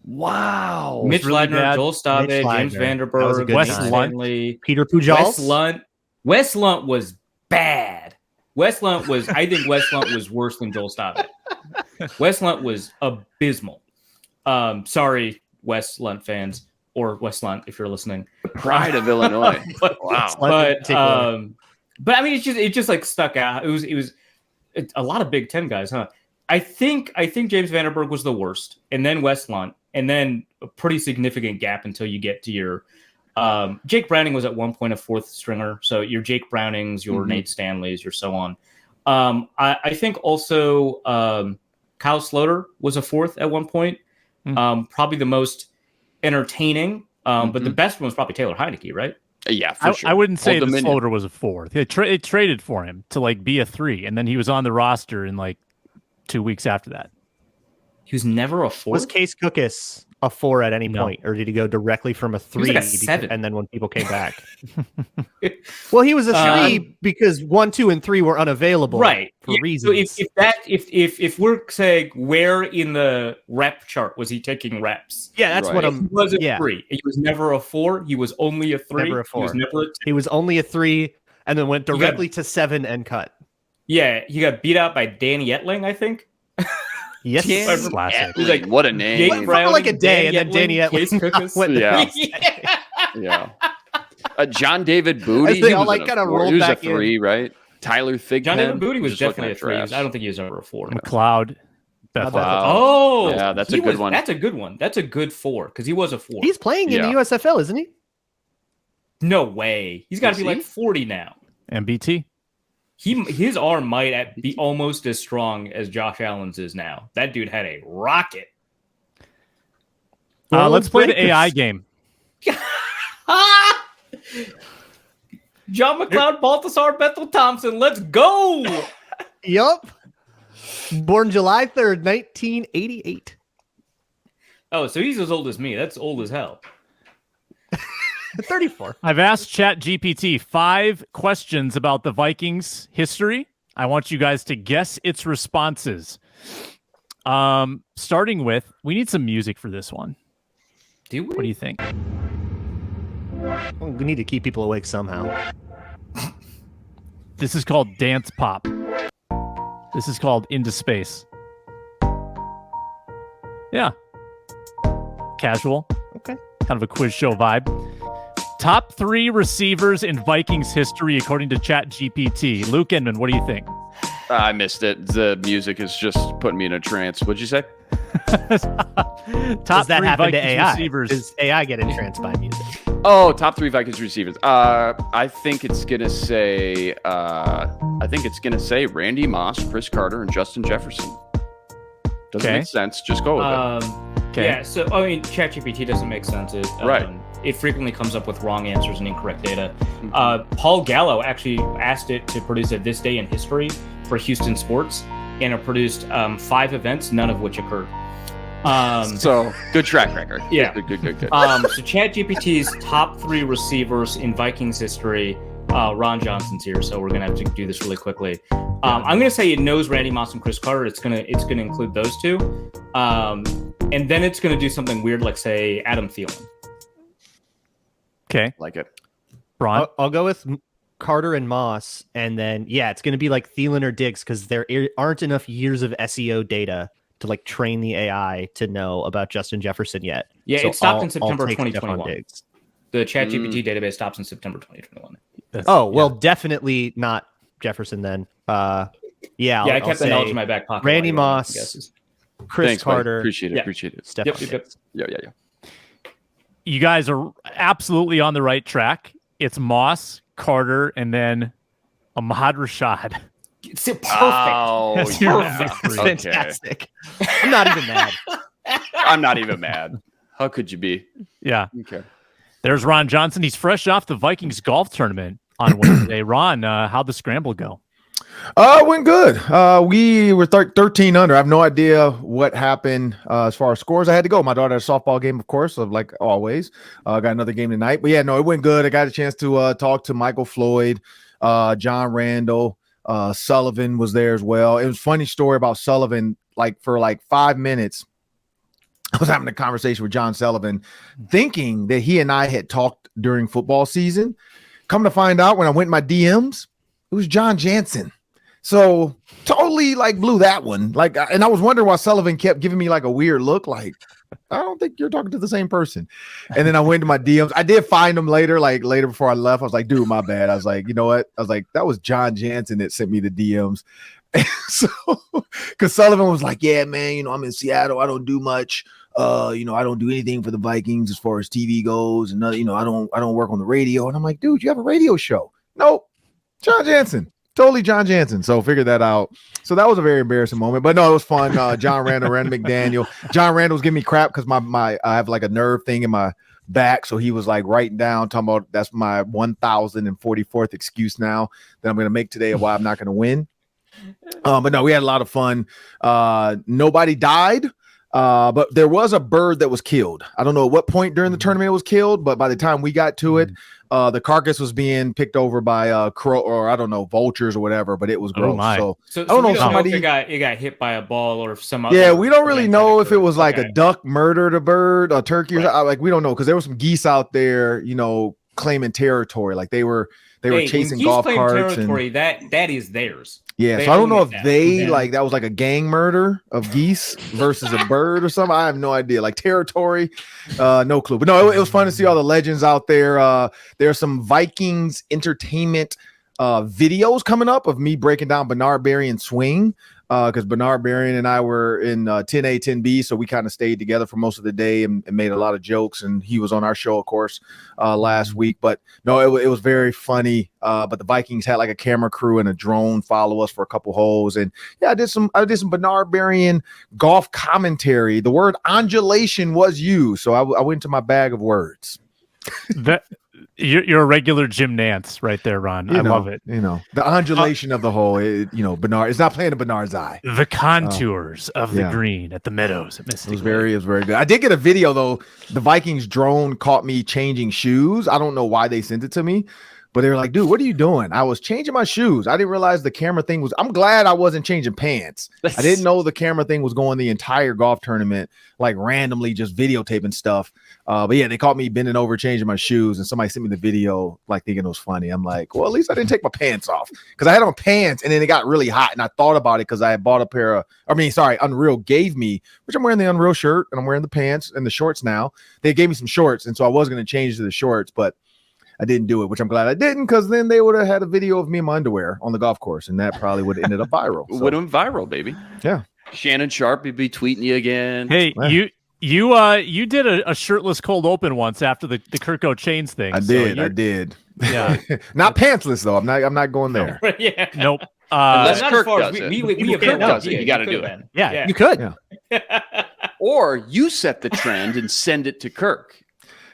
D: Wow.
B: Mitch
A: really
B: Leidner,
A: bad.
B: Joel Stave, James Vanderberg,
A: Wes
B: Stanley.
C: Peter Pujols.
B: Wes Lunt was bad. I think Wes Lunt was worse than Joel Stave. Wes Lunt was abysmal. Sorry, Wes Lunt fans, or Wes Lunt if you're listening.
D: Pride of Illinois.
B: Wow. But I mean, it just like stuck out. It was a lot of Big Ten guys, huh? I think James Vanderberg was the worst, and then Wes Lunt, and then a pretty significant gap until you get to your Jake Browning was at one point a fourth stringer. So your Jake Brownings, your Nate Stanleys, your so on. I think also Kyle Sloter was a fourth at one point. Probably the most entertaining, but the best one was probably Taylor Heineke, right?
D: Yeah, for sure.
A: I wouldn't say the Sloter was a fourth. They traded for him to like be a 3, and then he was on the roster in like 2 weeks after that.
B: He was never a 4.
C: Was Case Cookus a 4 at any point, or did he go directly from a 3?
B: Like a 7.
C: And then when people came back, well, he was a 3 because 1, 2, and 3 were unavailable,
B: right?
C: For reasons.
B: So if we're saying where in the rep chart was he taking reps?
C: Yeah, that's what I'm.
B: He was a 3. He was never a 4. He was only a 3.
C: Never a 4.
B: He was never a 2.
C: He was only a 3, and then went directly to 7 and cut.
B: Yeah, he got beat out by Danny Etling, I think.
C: Yes,
A: classic.
B: He's like,
D: what a name!
B: Jake Browning,
C: like a day, and then Danny Etling
B: went.
D: Yeah. John David Booty.
C: They all like kind of rolled back
D: in. He was a 3, right? Tyler Thigpen.
B: John David Booty was definitely a 3. I don't think he was ever a 4.
A: McLeod.
B: Oh,
D: yeah, that's a good one.
B: That's a good one. That's a good 4 because he was a 4.
C: He's playing in the USFL, isn't he?
B: No way. He's got to be like 40 now.
A: MBT.
B: His arm might be almost as strong as Josh Allen's is now. That dude had a rocket.
A: Let's play the AI game.
B: John McLeod, Balthasar Bethel Thompson. Let's go.
C: Yup. Born July 3rd, 1988.
B: Oh, so he's as old as me. That's old as hell.
C: 34.
A: I've asked ChatGPT 5 questions about the Vikings history. I want you guys to guess its responses. Starting with, we need some music for this one.
B: Do we?
A: What do you think?
C: Well, we need to keep people awake somehow.
A: This is called Dance Pop. This is called Into Space. Yeah. Casual.
C: Okay.
A: Kind of a quiz show vibe. Top 3 receivers in Vikings history, according to ChatGPT. Luke Inman, what do you think?
D: I missed it. The music is just putting me in a trance. What'd you say?
A: Top
C: Does that
A: 3
C: happen
A: Vikings
C: to AI?
A: receivers.
C: Does AI get entranced by music?
D: Oh, top 3 Vikings receivers. I think it's gonna say. Randy Moss, Chris Carter, and Justin Jefferson. Doesn't make sense. Just go with it.
A: Okay.
B: Yeah, so I mean, ChatGPT doesn't make sense. It frequently comes up with wrong answers and incorrect data. Paul Gallo actually asked it to produce a This Day in History for Houston sports, and it produced 5 events, none of which occurred.
D: So good track record.
B: Yeah.
D: Good.
B: So ChatGPT's top 3 receivers in Vikings history. Ron Johnson's here, so we're gonna have to do this really quickly. I'm gonna say it knows Randy Moss and Chris Carter. It's gonna include those 2, and then it's gonna do something weird, like say Adam Thielen.
A: Okay,
D: like it.
A: Ron,
C: I'll go with Carter and Moss, and then it's going to be like Thielen or Diggs because there aren't enough years of SEO data to like train the AI to know about Justin Jefferson yet.
B: Yeah,
C: So
B: it stopped in
C: I'll
B: September
C: take
B: 2021.
C: Diggs.
B: The ChatGPT database stops in September 2021.
C: Definitely not Jefferson then. I
B: kept the knowledge in my back pocket.
C: Randy Moss, Chris
D: Thanks,
C: Carter.
D: Appreciate it.
C: Stephon Diggs.
D: Yeah.
A: you guys are absolutely on the right track. It's Moss, Carter, and then Ahmad Rashad.
B: It's perfect.
D: Oh,
A: That's your
C: Perfect. Fantastic. I'm not even mad.
D: I'm not even mad. How could you be?
A: Yeah.
D: Okay.
A: There's Ron Johnson. He's fresh off the Vikings golf tournament on Wednesday. Ron, how'd the scramble go?
F: It went good. We were 13 under. I have no idea what happened as far as scores. I had to go. My daughter had a softball game, of course, like always. Got another game tonight. But it went good. I got a chance to talk to Michael Floyd, John Randall. Sullivan was there as well. It was a funny story about Sullivan. For 5 minutes, I was having a conversation with John Sullivan, thinking that he and I had talked during football season. Come to find out, when I went in my DMs, it was John Jansen. So totally blew that one. And I was wondering why Sullivan kept giving me a weird look. I don't think you're talking to the same person. And then I went to my DMs. I did find him later before I left. I was like, dude, my bad. I was like, you know what? I was like, that was John Jansen that sent me the DMs. So, because Sullivan was like, yeah, man, I'm in Seattle. I don't do much. I don't do anything for the Vikings as far as TV goes. And, I don't work on the radio. And I'm like, dude, you have a radio show. Nope. John Jansen. Totally John Jansen. So figured that out. So that was a very embarrassing moment. But no, it was fun. John Randall, Randall McDaniel. John Randall was giving me crap because I have a nerve thing in my back. So he was writing down, talking about that's my 1,044th excuse now that I'm going to make today of why I'm not going to win. But no, we had a lot of fun. Nobody died. But there was a bird that was killed. I don't know at what point during the tournament it was killed, but by the time we got to it, the carcass was being picked over by crow, or I don't know, vultures or whatever. But it was gross.
B: So
F: I don't know if
B: somebody it got hit by a ball or some other.
F: Yeah, we don't really know if it was a duck murdered a bird, a turkey, or we don't know because there were some geese out there, claiming territory. They were chasing golf carts.
B: Territory, that is theirs.
F: Yeah, so I don't know if that was a gang murder of geese versus a bird or something. I have no idea. Territory, no clue. But no, it was fun to see all the legends out there. There's some Vikings entertainment videos coming up of me breaking down Bernard Berrien's swing. Because Bernard Berrien and I were in 10A, 10B, so we kind of stayed together for most of the day and made a lot of jokes. And he was on our show, of course, last week. But no, it was very funny. But the Vikings had a camera crew and a drone follow us for a couple holes. And I did some Bernard Berrien golf commentary. The word undulation was used, so I went to my bag of words.
A: You're a regular Jim Nance right there, Ron. I love it.
F: The undulation of the hole. Bernard. It's not playing to Bernard's eye.
A: The contours of the green at the Meadows at Mystic.
F: It was very good. I did get a video though. The Vikings drone caught me changing shoes. I don't know why they sent it to me, but they were like, dude, what are you doing? I was changing my shoes. I didn't realize the camera thing was. I'm glad I wasn't changing pants. I didn't know the camera thing was going the entire golf tournament, randomly just videotaping stuff. But yeah, they caught me bending over, changing my shoes, and somebody sent me the video, thinking it was funny. I'm like, well, at least I didn't take my pants off because I had on pants, and then it got really hot, and I thought about it because I had bought a pair of. Unreal gave me, which I'm wearing the Unreal shirt, and I'm wearing the pants and the shorts now. They gave me some shorts, and so I was going to change to the shorts, but I didn't do it, which I'm glad I didn't, because then they would have had a video of me in my underwear on the golf course, and that probably would have ended up viral.
D: Would have been viral, baby.
F: Yeah.
D: Shannon Sharp would be tweeting you again.
A: Hey, you did a shirtless cold open once after the Kirko Chains thing.
F: I did.
A: Yeah.
F: Not pantsless though. I'm not going there.
B: No, yeah.
A: Nope.
D: Unless
B: Not
D: Kirk
B: as far as
D: does it.
B: we
D: Kirk does it. You got to do it.
A: Yeah,
C: you could.
F: Yeah.
D: Or you set the trend and send it to Kirk.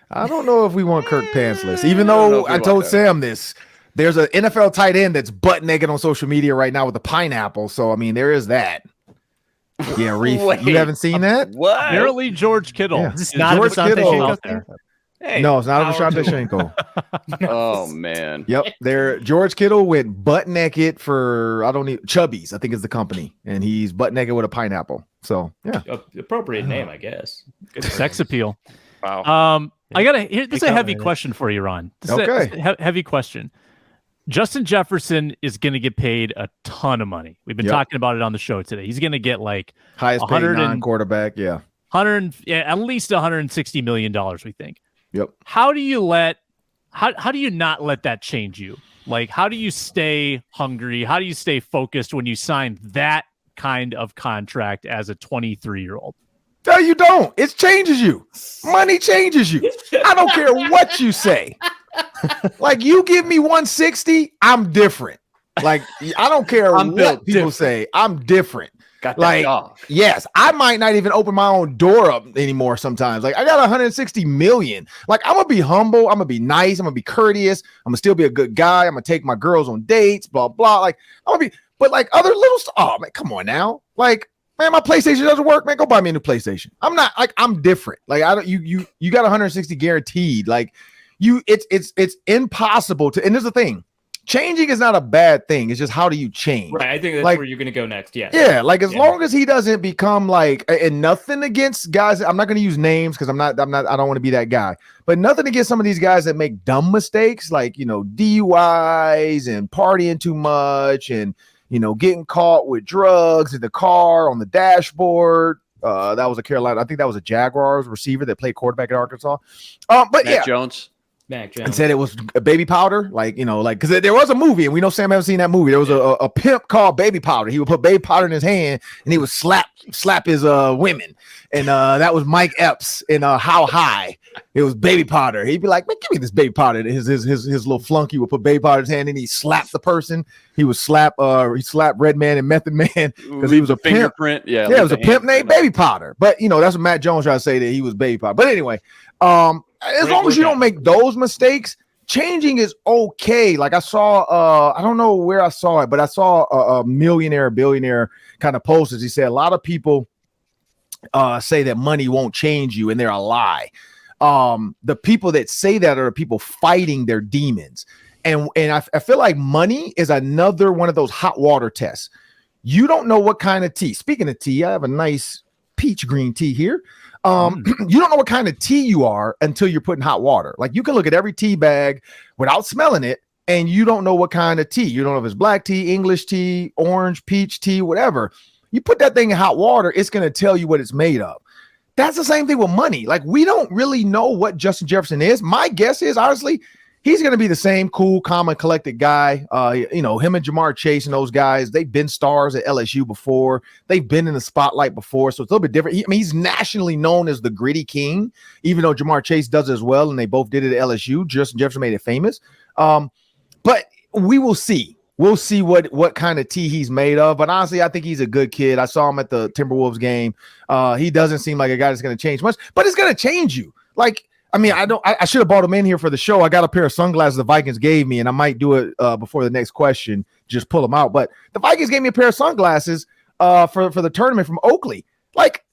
F: I don't know if we want Kirk pantsless, even though I told Sam this. There's an NFL tight end that's butt naked on social media right now with a pineapple. So, I mean, there is that. Yeah, Reef, you haven't seen that?
D: What?
A: Apparently, George Kittle.
C: Yeah. It's not
F: George
C: Asante
F: Kittle
C: out there.
B: Hey,
F: No, it's not a Rashad Shenko.
D: Oh, man.
F: Yep. George Kittle went butt naked for, Chubbies, I think is the company. And he's butt naked with a pineapple. So, yeah.
B: Appropriate name, I guess. Good
A: Sex appeal.
D: Wow.
A: This is a heavy question for you, Ron. This is a heavy question. Justin Jefferson is going to get paid a ton of money. We've been talking about it on the show today. He's going to get like
F: highest paid non-quarterback. Yeah.
A: At least $160 million, we think.
F: Yep.
A: How do you not let that change you? Like, how do you stay hungry? How do you stay focused when you sign that kind of contract as a 23-year-old?
F: No, you don't. It changes you. Money changes you. I don't care what you say. Like, you give me 160, I'm different. Like, I don't care what people say. I'm different.
D: Got that dog.
F: Yes, I might not even open my own door up anymore sometimes. Like, I got 160 million. Like, I'm going to be humble. I'm going to be nice. I'm going to be courteous. I'm going to still be a good guy. I'm going to take my girls on dates, blah, blah. Like, I'm going to be, but like other little stuff. Oh, man, come on now. Like, man, my PlayStation doesn't work. Man, go buy me a new PlayStation. I'm not like, I'm different. Like, I don't, you got 160 guaranteed. Like, it's impossible to, and there's the thing. Changing is not a bad thing. It's just, how do you change?
B: Right. I think that's
F: like,
B: where you're going to go next. Yeah.
F: Yeah. Like, as long as he doesn't become like, and nothing against guys. I'm not going to use names because I don't want to be that guy, but nothing against some of these guys that make dumb mistakes, like, DUIs and partying too much and, getting caught with drugs in the car on the dashboard. That was a Carolina. I think that was a Jaguars receiver that played quarterback at Arkansas. But
D: Mac Jones.
F: And said it was a baby powder, because there was a movie, and we know Sam hasn't seen that movie. There was a pimp called Baby Powder. He would put baby powder in his hand, and he would slap his women. And that was Mike Epps in How High. It was baby powder. He'd be like, "Man, give me this baby powder." His little flunky would put baby powder in his hand, and he slapped the person. He would slap Redman and Method Man because he was a fingerprint.
D: Yeah,
F: it was a pimp named Baby Powder. But that's what Matt Jones tried to say, that he was baby powder. But anyway, as long as you don't make those mistakes, changing is okay. Like, I saw, I don't know where I saw it, but I saw a billionaire kind of post. He said a lot of people say that money won't change you, and they're a lie. The people that say that are the people fighting their demons. And I feel like money is another one of those hot water tests. You don't know what kind of tea. Speaking of tea, I have a nice peach green tea here. You don't know what kind of tea you are until you're put in hot water. Like, you can look at every tea bag without smelling it, and you don't know what kind of tea. You don't know if it's black tea, English tea, orange, peach tea, whatever. You put that thing in hot water, it's going to tell you what it's made of. That's the same thing with money. Like, we don't really know what Justin Jefferson is. My guess is, honestly, he's going to be the same cool, calm, and collected guy. Him and Jamar Chase and those guys, they've been stars at LSU before. They've been in the spotlight before, so it's a little bit different. He's nationally known as the gritty king, even though Jamar Chase does it as well, and they both did it at LSU. Justin Jefferson made it famous. But we will see. We'll see what kind of tea he's made of. But honestly, I think he's a good kid. I saw him at the Timberwolves game. He doesn't seem like a guy that's going to change much, but it's going to change you. Like, I should have bought him in here for the show. I got a pair of sunglasses the Vikings gave me, and I might do it before the next question, just pull them out. But the Vikings gave me a pair of sunglasses for the tournament from Oakley. Like,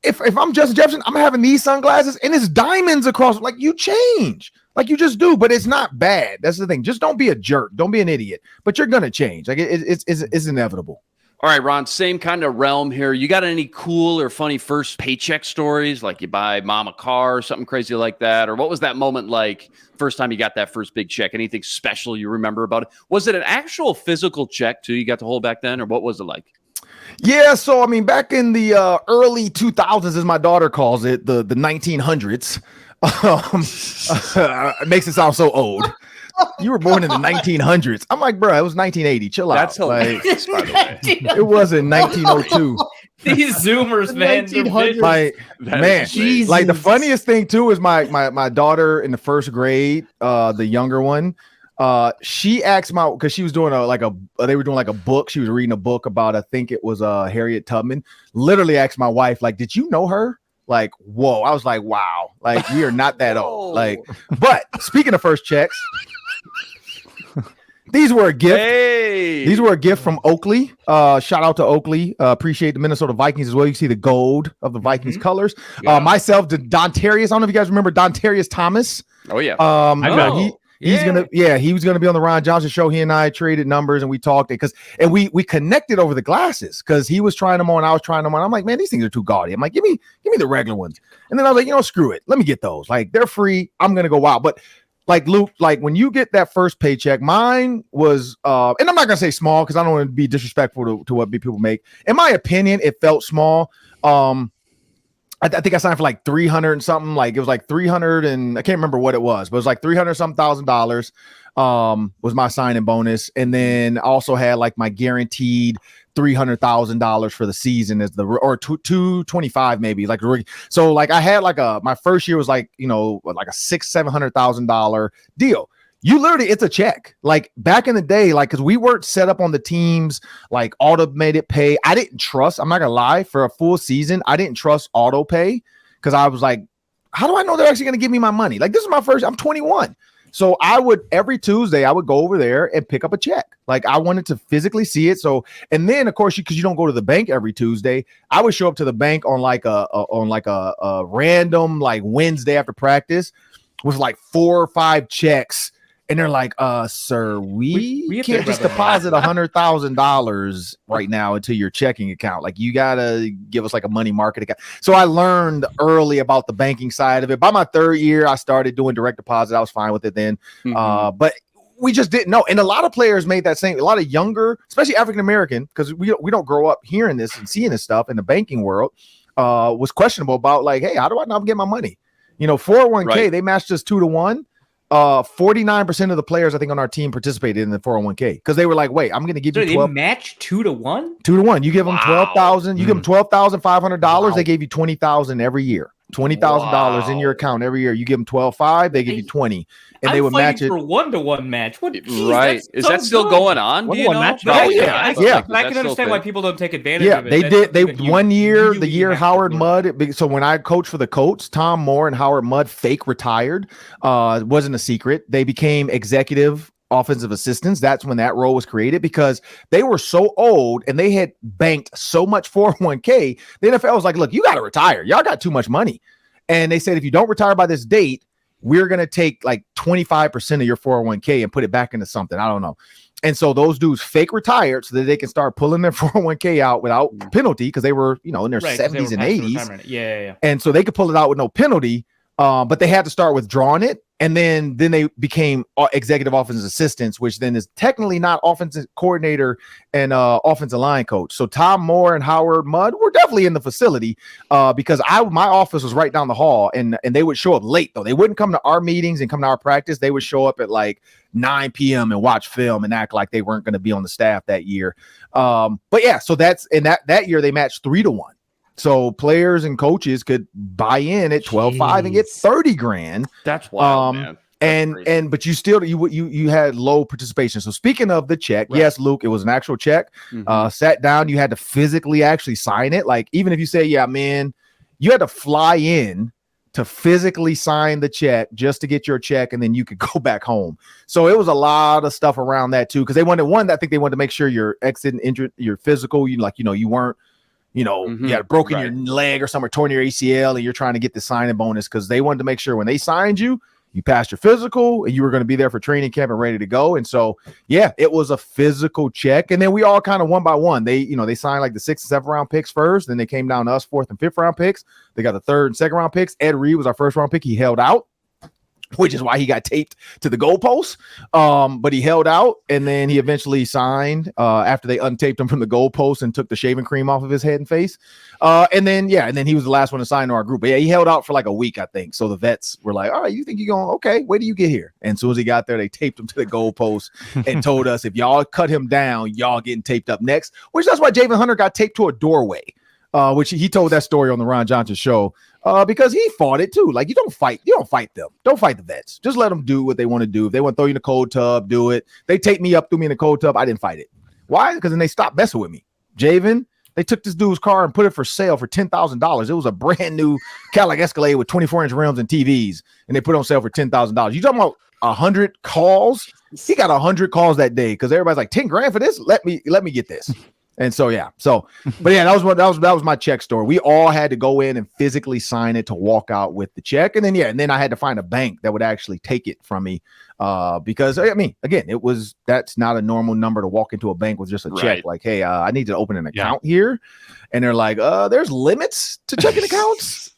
F: if I'm Justin Jefferson, I'm having these sunglasses, and it's diamonds across. Like, you change. Like, you just do, but it's not bad. That's the thing. Just don't be a jerk. Don't be an idiot. But you're going to change. Like, it's inevitable.
D: All right, Ron, same kind of realm here. You got any cool or funny first paycheck stories? Like, you buy mom a car or something crazy like that? Or what was that moment like first time you got that first big check? Anything special you remember about it? Was it an actual physical check, too, you got to hold back then? Or what was it like?
F: Yeah, so, back in the early 2000s, as my daughter calls it, the 1900s, it makes it sound so old. You were born in the 1900s. I'm like, bro, it was 1980. Chill out.
D: That's hilarious, by the way.
F: It wasn't 1902.
B: These Zoomers, man.
F: Like, man, like, the funniest thing too is my daughter in the first grade, the younger one. She asked because she was doing they were doing like a book. She was reading a book about, I think it was Harriet Tubman. Literally asked my wife, like, did you know her? Like, whoa. I was like, wow, like we are not that old. Like, but speaking of first checks, these were a gift.
D: Hey.
F: These were a gift from Oakley. Shout out to Oakley. Appreciate the Minnesota Vikings as well. You can see the gold of the Vikings colors.
D: Yeah.
F: Myself, Dontarius. I don't know if you guys remember Dontarius Thomas.
D: Oh yeah.
F: He was gonna be on the Ron Johnson show. He and I traded numbers and we talked and we connected over the glasses because he was trying them on, I was trying them on. I'm like, man, these things are too gaudy. I'm like, give me the regular ones. And then I was like, screw it. Let me get those. Like, they're free. I'm gonna go wild. But like Luke, like when you get that first paycheck, mine was and I'm not gonna say small because I don't want to be disrespectful to what people make. In my opinion, it felt small. I think I signed for like 300 and something. Like it was like 300 and I can't remember what it was, but it was like $300,000 was my signing bonus. And then I also had like my guaranteed $300,000 for the season as or 225 maybe like. So like I had like my first year was like, like a $700,000 deal. You literally, it's a check. Like back in the day, like, because we weren't set up on the teams, like automated pay. I didn't trust, I'm not gonna lie, for a full season, I didn't trust auto pay because I was like, how do I know they're actually gonna give me my money? Like, this is my first, I'm 21. So every Tuesday, I would go over there and pick up a check. Like I wanted to physically see it. So, and then of course, because you don't go to the bank every Tuesday, I would show up to the bank on like a random like Wednesday after practice with like 4 or 5 checks. And they're like, sir, we can't just deposit $100,000 right now into your checking account. Like, you got to give us like a money market account. So I learned early about the banking side of it. By my 3rd year, I started doing direct deposit. I was fine with it then. But we just didn't know. And a lot of players made that same, a lot of younger, especially African-American, because we don't grow up hearing this and seeing this stuff in the banking world, was questionable about like, hey, how do I not get my money? 401k, right. They matched us 2-to-1. 49% of the players I think on our team participated in the 401k because they were like, wait, I'm going to give you 12.
B: They match 2-to-1?
F: 2-to-1. You give them $12,000. You give them $12,500. They gave you $20,000 every year. $20,000 in your account every year. You give them 12.5, they give you 20, and they would match it
B: for 1-to-1 match. What? Geez,
D: right? Is that still going on?
A: Do you know?
F: Match? Oh yeah.
B: I can understand why people don't take advantage of it.
F: They did. They 1 year, the year Howard Mudd. So when I coached for the Colts, Tom Moore and Howard Mudd fake retired. It wasn't a secret. They became executive offensive assistants. That's when that role was created because they were so old and they had banked so much 401k. The NFL was like, look, you got to retire. Y'all got too much money. And they said, if you don't retire by this date, we're going to take like 25% of your 401k and put it back into something. I don't know. And so those dudes fake retired so that they can start pulling their 401k out without penalty because they were, in their 70s and 80s.
B: Yeah.
F: And so they could pull it out with no penalty. But they had to start withdrawing it. And then they became executive offensive assistants, which then is technically not offensive coordinator and offensive line coach. So Tom Moore and Howard Mudd were definitely in the facility because my office was right down the hall, and they would show up late though. They wouldn't come to our meetings and come to our practice. They would show up at like 9 p.m. and watch film and act like they weren't going to be on the staff that year. But yeah, so that's in that year they matched 3-to-1. So players and coaches could buy in at 12.5 and get 30 grand.
D: That's wild, man. That's
F: but you still you had low participation. So speaking of the check, yes, Luke, it was an actual check. Sat down, you had to physically actually sign it. Like even if you say, yeah, man, you had to fly in to physically sign the check just to get your check, and then you could go back home. So it was a lot of stuff around that too, because they wanted I think they wanted to make sure your exit injured, your physical, you weren't. You had broken your leg or something, or torn your ACL, and you're trying to get the signing bonus because they wanted to make sure when they signed you, you passed your physical and you were going to be there for training camp and ready to go. And so, yeah, it was a physical check. And then we all kind of one by one, they signed like the 6th and 7th round picks first. Then they came down to us 4th and 5th round picks. They got the 3rd and 2nd round picks. Ed Reed was our 1st round pick. He held out, which is why he got taped to the goalpost. But he held out, and then he eventually signed after they untaped him from the goalpost and took the shaving cream off of his head and face. And then he was the last one to sign to our group. But yeah, he held out for like a week, I think. So the vets were like, all right, you think you're going, okay, wait till you get here. And as soon as he got there, they taped him to the goalpost and told us, if y'all cut him down, y'all getting taped up next, which that's why Javen Hunter got taped to a doorway. Which he told that story on the Ron Johnson show. because he fought it too. Like you don't fight them. Don't fight the vets. Just let them do what they want to do. If they want to throw you in the cold tub, do it. They take me up, threw me in the cold tub. I didn't fight it. Why? Because then they stopped messing with me. Javen, they took this dude's car and put it for sale for $10,000. It was a brand new Cadillac Escalade with 24-inch rims and TVs, and they put it on sale for $10,000. You talking about 100 calls? He got 100 calls that day because everybody's like, 10 grand for this? Let me get this. And so, yeah. So, but yeah, that was my check story. We all had to go in and physically sign it to walk out with the check. And then I had to find a bank that would actually take it from me. Because I mean, again, that's not a normal number to walk into a bank with just a check. Like, hey, I need to open an account here. And they're like, there's limits to checking accounts.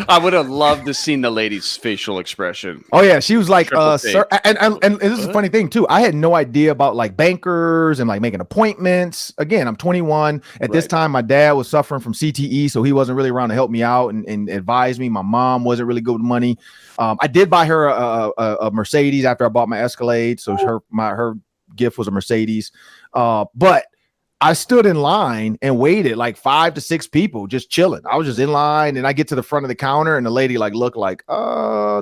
D: I would have loved to seen the lady's facial expression.
F: Oh yeah, she was like, sir, and this is a funny thing too. I had no idea about like bankers and like making appointments. Again, I'm 21 at this time. My dad was suffering from CTE, so he wasn't really around to help me out and advise me. My mom wasn't really good with money. I did buy her a Mercedes after I bought my Escalade, so her gift was a Mercedes. But I stood in line and waited like 5 to 6 people just chilling. I was just in line and I get to the front of the counter and the lady like looked like,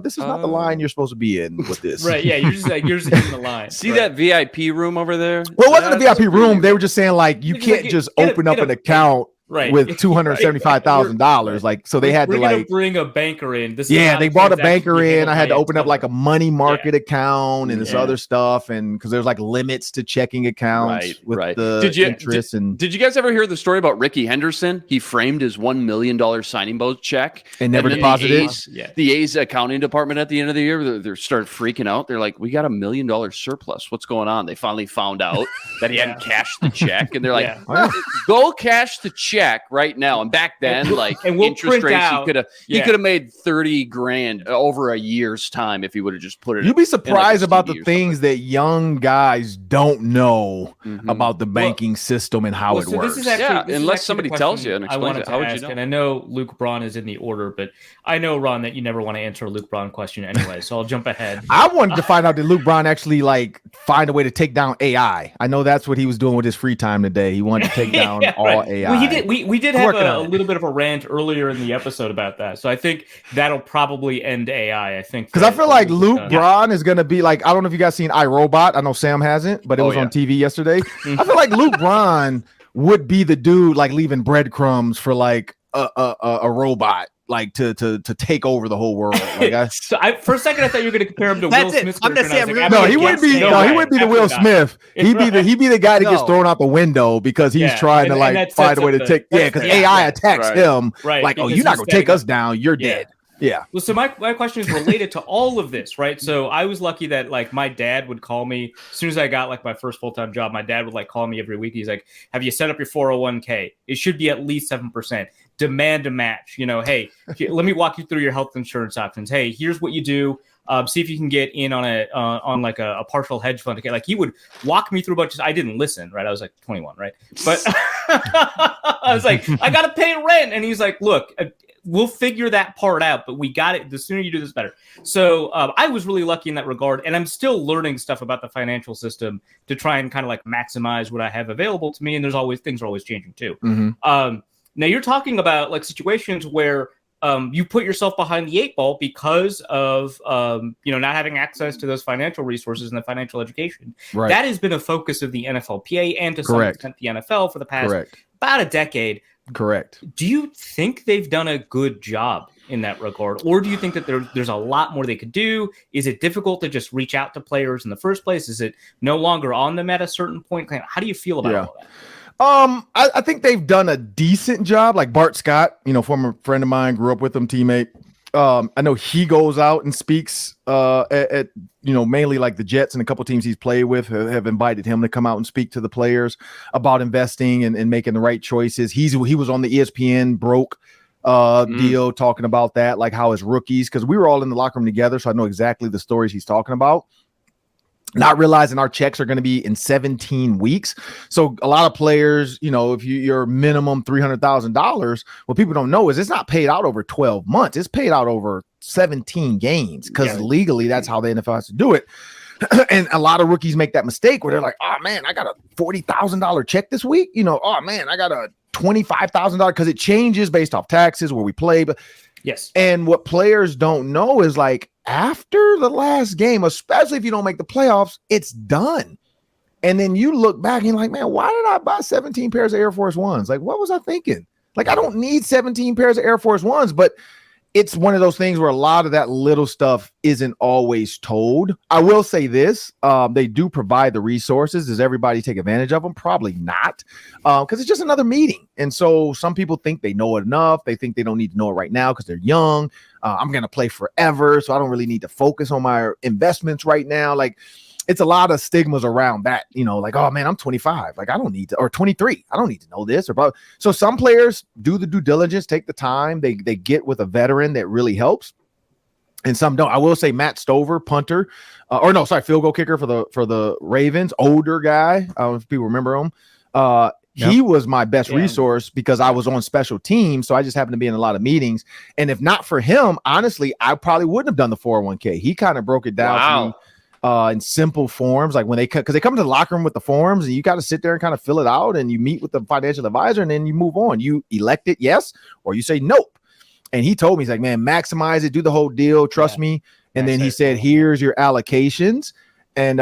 F: this is not the line you're supposed to be in with this.
B: Right. Yeah. You're just in the line.
D: See that VIP room over there?
F: Well, it wasn't a VIP room. They were just saying like, you can't just open up an account with $275,000. Like, so they had to like
B: bring a banker in.
F: They brought a banker in. I had to open up like a money market account and this other stuff. And because there's like limits to checking accounts with the interest.
D: Did you guys ever hear the story about Ricky Henderson? He framed his $1 million signing bonus check
F: and never deposited it.
D: The A's accounting department at the end of the year, they started freaking out. They're like, we got $1 million surplus. What's going on? They finally found out that he hadn't cashed the check. And they're like, go cash the check right now. And back then, like, and we'll interest rates, he could have made 30 grand over a year's time if he would have just put it.
F: You'd be surprised about the things that young guys don't know about the banking system and how it works.
D: Unless somebody tells you and explains it. How would you know?
B: And I know Luke Braun is in the order, but I know, Ron, that you never want to answer a Luke Braun question anyway, so I'll jump ahead.
F: I wanted to find out that Luke Braun actually like find a way to take down AI. I know that's what he was doing with his free time today. He wanted to take down all AI.
B: Well, he did. We did have a little bit of a rant earlier in the episode about that, so I think that'll probably end AI. I think
F: because I feel like Luke Braun is going to be like, I don't know if you guys seen iRobot. I know Sam hasn't, but it was on TV yesterday. I feel like Luke Braun would be the dude like leaving breadcrumbs for like a robot. Like to take over the whole world. Like
B: for a second, I thought you were going to compare him to Will Smith.
C: I'm gonna say
F: he wouldn't be. He wouldn't be the Will Smith. He'd be the guy that gets thrown out the window because he's trying to like find a way to take. Because AI attacks him. Right. Like, you're not gonna take us down. You're dead. Yeah.
B: Well, so my question is related to all of this, right? So I was lucky that like my dad would call me as soon as I got like my first full-time job. My dad would like call me every week. He's like, "Have you set up your 401k? It should be at least 7%. Demand a match. Hey, let me walk you through your health insurance options. Hey, here's what you do. See if you can get in on a partial hedge fund." Okay, like he would walk me through a bunch of. I didn't listen, right? I was like 21, right? But I was like, I gotta pay rent, and he's like, "Look, we'll figure that part out, but we got it. The sooner you do this, better." So I was really lucky in that regard, and I'm still learning stuff about the financial system to try and kind of like maximize what I have available to me. And things are always changing too. Now you're talking about like situations where you put yourself behind the 8 ball because of not having access to those financial resources and the financial education.
F: Right.
B: That has been a focus of the NFLPA and to some extent the NFL for the past about a decade.
F: Correct.
B: Do you think they've done a good job in that regard, or do you think that there's a lot more they could do? Is it difficult to just reach out to players in the first place? Is it no longer on them at a certain point? How do you feel about all that?
F: I think they've done a decent job. Like Bart Scott, former friend of mine, grew up with him, teammate. I know he goes out and speaks at mainly like the Jets and a couple teams he's played with have invited him to come out and speak to the players about investing and making the right choices. He was on the ESPN Broke deal talking about that, like how his rookies, because we were all in the locker room together, so I know exactly the stories he's talking about. Not realizing our checks are going to be in 17 weeks. So a lot of players, if you're minimum $300,000, what people don't know is it's not paid out over 12 months. It's paid out over 17 games because legally that's how the NFL has to do it. And a lot of rookies make that mistake where they're like, "Oh man, I got a $40,000 check this week." "Oh man, I got a $25,000 because it changes based off taxes where we play. But
B: Yes.
F: And what players don't know is like after the last game, especially if you don't make the playoffs, it's done. And then you look back and you're like, man, why did I buy 17 pairs of Air Force Ones? Like, what was I thinking? Like, I don't need 17 pairs of Air Force Ones, but it's one of those things where a lot of that little stuff isn't always told. I will say this, they do provide the resources. Does everybody take advantage of them? Probably not, because it's just another meeting. And so some people think they know it enough. They think they don't need to know it right now because they're young. I'm going to play forever, so I don't really need to focus on my investments right now. Like, it's a lot of stigmas around that, like, oh man, I'm 25. Like, I don't need to, or 23. I don't need to know this. So some players do the due diligence, take the time. They get with a veteran that really helps. And some don't. I will say Matt Stover, punter, field goal kicker for the Ravens, older guy. I don't know if people remember him. He was my best resource because I was on special teams. So I just happened to be in a lot of meetings. And if not for him, honestly, I probably wouldn't have done the 401k. He kind of broke it down for me. In simple forms, like when because they come to the locker room with the forms and you got to sit there and kind of fill it out and you meet with the financial advisor and then you move on. You elect it yes, or you say nope. And he told me, he's like, man, maximize it, do the whole deal, trust me. And then he said, here's your allocations. And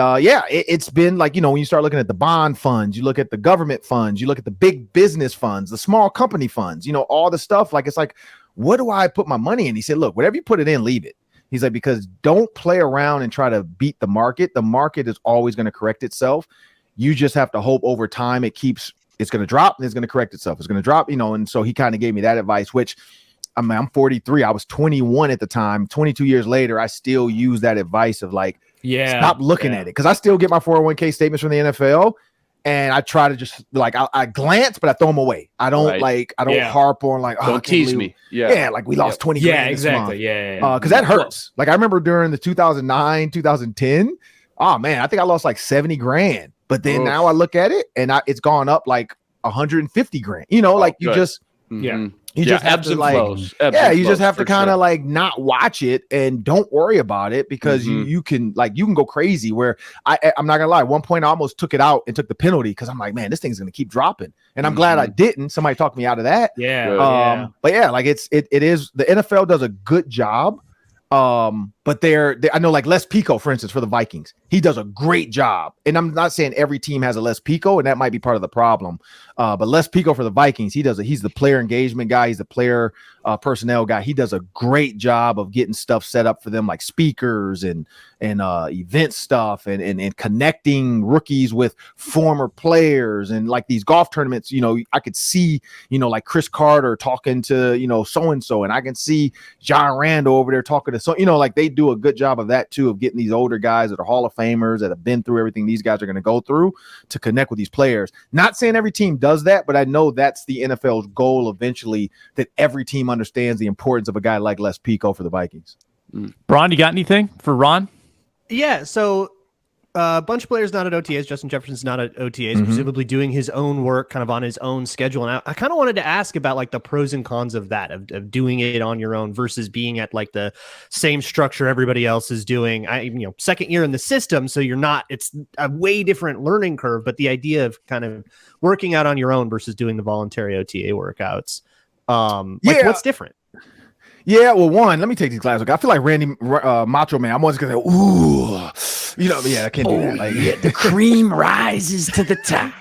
F: it's been like, when you start looking at the bond funds, you look at the government funds, you look at the big business funds, the small company funds, all the stuff. Like, it's like, what do I put my money in? He said, look, whatever you put it in, leave it. He's like, because don't play around and try to beat the market. The market is always going to correct itself. You just have to hope over time it's going to drop and it's going to correct itself. It's going to drop, and so he kind of gave me that advice, which I'm 43. I was 21 at the time. 22 years later, I still use that advice of like, stop looking at it. Because I still get my 401k statements from the NFL. And I try to just like I glance, but I throw them away. I don't harp on like,
D: don't tease me.
F: Yeah, like we lost 20 grand this month. Because that hurts. Like I remember during the 2009, 2010. Oh man, I think I lost like 70 grand. But then now I look at it and it's gone up like 150 grand. You just you just have to like you just have to kind of like not watch it and don't worry about it because you can go crazy where I'm not gonna lie, at one point I almost took it out and took the penalty because I'm like, man, this thing's gonna keep dropping, and I'm glad I didn't. Somebody talked me out of that. But like it is the NFL does a good job. But I know like Les Pico, for instance, for the Vikings, he does a great job. And I'm not saying every team has a Les Pico, and that might be part of the problem. But Les Pico for the Vikings, he's the player engagement guy. He's the player personnel guy. He does a great job of getting stuff set up for them, like speakers and event stuff and connecting rookies with former players. And like these golf tournaments, I could see, like Chris Carter talking to, so-and-so, and I can see John Randall over there talking to, like they do a good job of that too, of getting these older guys that are Hall of Famers that have been through everything these guys are going to go through to connect with these players. Not saying every team does that, but I know that's the NFL's goal eventually, that every team understands the importance of a guy like Les Pico for the Vikings.
A: Ron, you got anything for Ron?
C: Yeah, so a bunch of players not at OTAs. Justin Jefferson's not at OTAs, presumably doing his own work kind of on his own schedule. And I kind of wanted to ask about like the pros and cons of that, of doing it on your own versus being at like the same structure everybody else is doing. Second year in the system, so it's a way different learning curve, but the idea of kind of working out on your own versus doing the voluntary OTA workouts. What's different?
F: Yeah, well, one, let me take these glasses. I feel like Randy Macho Man. I'm always gonna say, ooh, I can't do that. Like,
C: the cream rises to the top.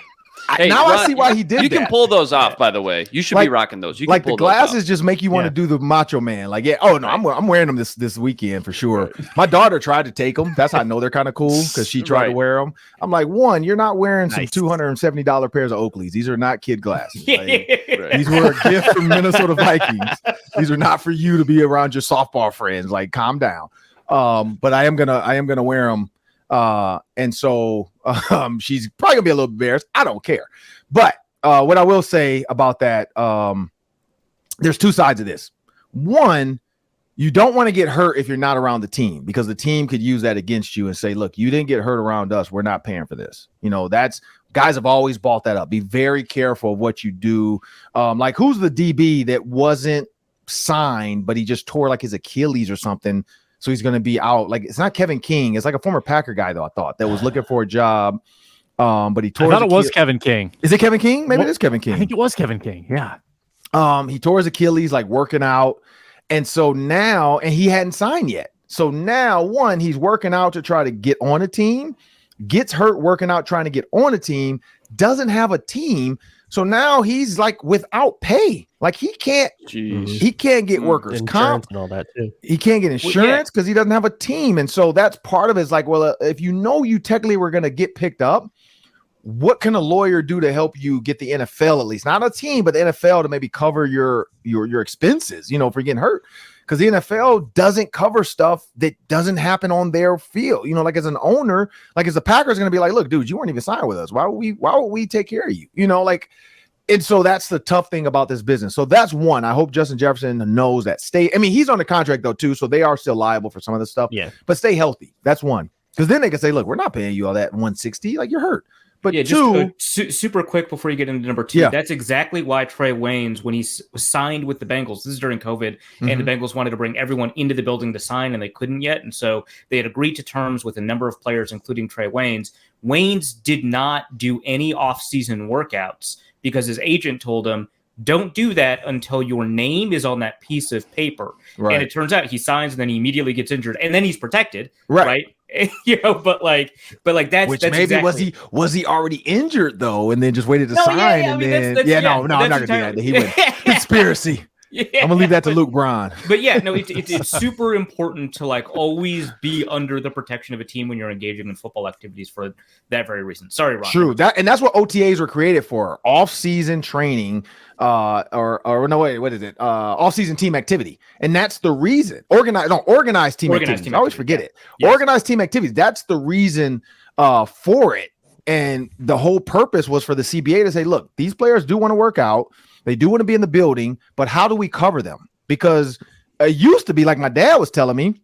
F: I see why he did that.
D: You can pull those off, by the way. You should be rocking those. You can pull
F: the glasses just make you want to do the Macho Man. Like, I'm wearing them this weekend for sure. My daughter tried to take them. That's how I know they're kind of cool because she tried to wear them. I'm like, one, you're not wearing some $270 pairs of Oakleys. These are not kid glasses. These were a gift from Minnesota Vikings. These are not for you to be around your softball friends. Like, calm down. But I am gonna wear them. And so she's probably gonna be a little embarrassed. I don't care. But what I will say about that, there's two sides of this. One, you don't want to get hurt if you're not around the team, because the team could use that against you and say, look, you didn't get hurt around us. We're not paying for this. That's guys have always bought that up. Be very careful of what you do. Like, who's the DB that wasn't signed, but he just tore like his Achilles or something? So he's going to be out. Like, it's not Kevin King. It's like a former Packer guy, though, I thought, that was looking for a job. But he tore.
A: I thought it was Kevin King.
F: Is it Kevin King? Maybe it is Kevin King.
A: I think it was Kevin King. Yeah.
F: He tore his Achilles, like working out. And so now, and he hadn't signed yet. So now, one, he's working out to try to get on a team, gets hurt working out trying to get on a team, doesn't have a team. So now he's like without pay. Like he can't get workers comp
C: and all that too.
F: He can't get insurance because he doesn't have a team. And so that's part of it. It's like, well, if you know you technically were going to get picked up, what can a lawyer do to help you get the NFL at least? Not a team, but the NFL to maybe cover your expenses, you know, for getting hurt. Because the NFL doesn't cover stuff that doesn't happen on their field. You know, like as an owner, like as the Packers going to be like, look, dude, you weren't even signed with us. Why would we take care of you? You know, like, and so that's the tough thing about this business. So that's one. I hope Justin Jefferson knows that. He's on the contract though too, so they are still liable for some of this stuff.
C: Yeah, but
F: stay healthy. That's one. Because then they can say, look, we're not paying you all that 160. Like you're hurt. But
B: yeah,
F: two,
B: just super quick before you get into number two, that's exactly why Trey Waynes, when he signed with the Bengals, this is during COVID, and the Bengals wanted to bring everyone into the building to sign, and they couldn't yet. And so they had agreed to terms with a number of players, including Trey Waynes. Waynes did not do any off-season workouts because his agent told him, don't do that until your name is on that piece of paper. Right. And it turns out he signs and then he immediately gets injured and then he's protected. Right. You know, but that's
F: maybe exactly. was he already injured though, and then just waited to sign I'm not gonna do that. He went conspiracy. Yeah. I'm gonna leave that to Luke Bryan.
B: But yeah, no, it's super important to like always be under the protection of a team when you're engaging in football activities for that very reason. Sorry, Ron.
F: True. That's what OTAs were created for. Off-season training, off-season team activity. And that's the reason. Organized team activities. I always forget it. Yes. Organized team activities. That's the reason for it. And the whole purpose was for the CBA to say, look, these players do want to work out. They do want to be in the building, but how do we cover them? Because it used to be like my dad was telling me,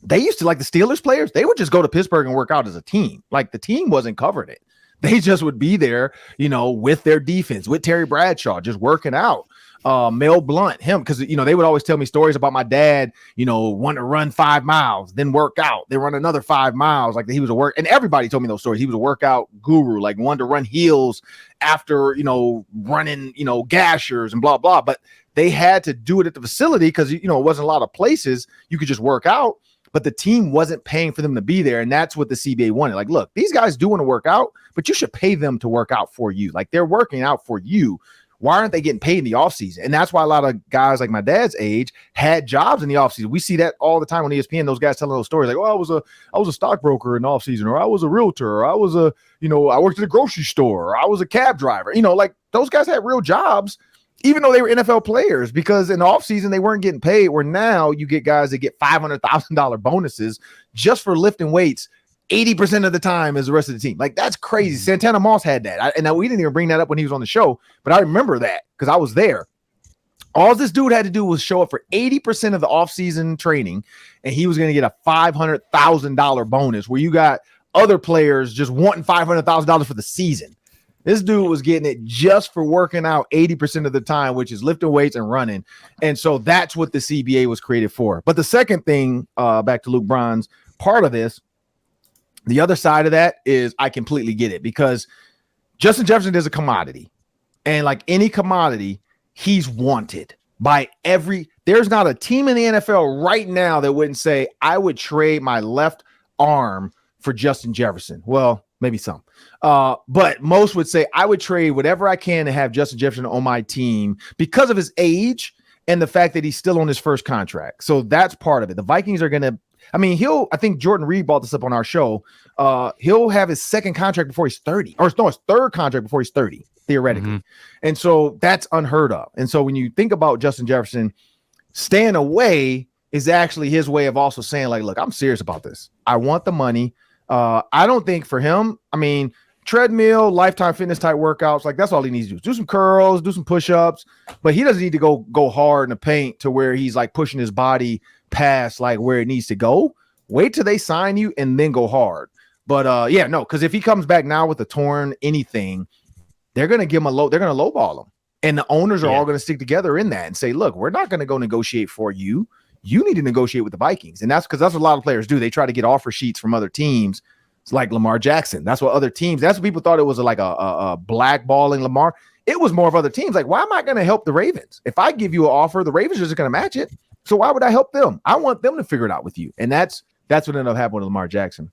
F: they used to, like the Steelers players, they would just go to Pittsburgh and work out as a team. Like the team wasn't covering it. They just would be there, you know, with their defense, with Terry Bradshaw, just working out. Mel Blunt, him, because, you know, they would always tell me stories about my dad, you know, wanting to run 5 miles, then work out, then run another 5 miles. Like he was and everybody told me those stories. He was a workout guru, like wanted to run hills after, you know, running, you know, gashers and blah, blah. But they had to do it at the facility because, you know, it wasn't a lot of places you could just work out, but the team wasn't paying for them to be there. And that's what the CBA wanted. Like, look, these guys do want to work out, but you should pay them to work out for you. Like they're working out for you. Why aren't they getting paid in the offseason? And that's why a lot of guys like my dad's age had jobs in the offseason. We see that all the time on ESPN, those guys telling those stories like, oh, I was a stockbroker in the offseason, or I was a realtor, or I was I worked at a grocery store, or I was a cab driver. You know, like those guys had real jobs, even though they were NFL players, because in the offseason they weren't getting paid, where now you get guys that get $500,000 bonuses just for lifting weights 80% of the time as the rest of the team. Like that's crazy. Santana Moss had that. And now we didn't even bring that up when he was on the show, but I remember that because I was there. All this dude had to do was show up for 80% of the offseason training, and he was going to get a $500,000 bonus where you got other players just wanting $500,000 for the season. This dude was getting it just for working out 80% of the time, which is lifting weights and running. And so that's what the CBA was created for. But the second thing, back to Luke Bryan's part of this, the other side of that is I completely get it because Justin Jefferson is a commodity, and like any commodity, he's wanted by there's not a team in the NFL right now that wouldn't say, I would trade my left arm for Justin Jefferson. Well, maybe some, but most would say I would trade whatever I can to have Justin Jefferson on my team because of his age and the fact that he's still on his first contract. So that's part of it. The Vikings are going to, I think Jordan Reed brought this up on our show. He'll have his second contract before he's 30, or no, his third contract before he's 30, theoretically. Mm-hmm. And so that's unheard of. And so when you think about Justin Jefferson, staying away is actually his way of also saying, like, look, I'm serious about this. I want the money. I don't think for him, treadmill, Lifetime Fitness type workouts, like that's all he needs to do some curls, do some push-ups, but he doesn't need to go hard in the paint to where he's like pushing his body past like where it needs to go. Wait till they sign you and then go hard. But because if he comes back now with a torn anything, they're going to give him they're going to lowball him. And the owners are all going to stick together in that and say, look, we're not going to go negotiate for you. You need to negotiate with the Vikings. And that's because that's what a lot of players do. They try to get offer sheets from other teams. It's like Lamar Jackson. That's what other teams, that's what people thought it was like a blackballing Lamar. It was more of other teams. Like, why am I going to help the Ravens? If I give you an offer, the Ravens are just going to match it. So why would I help them? I want them to figure it out with you. And that's what ended up happening with Lamar Jackson.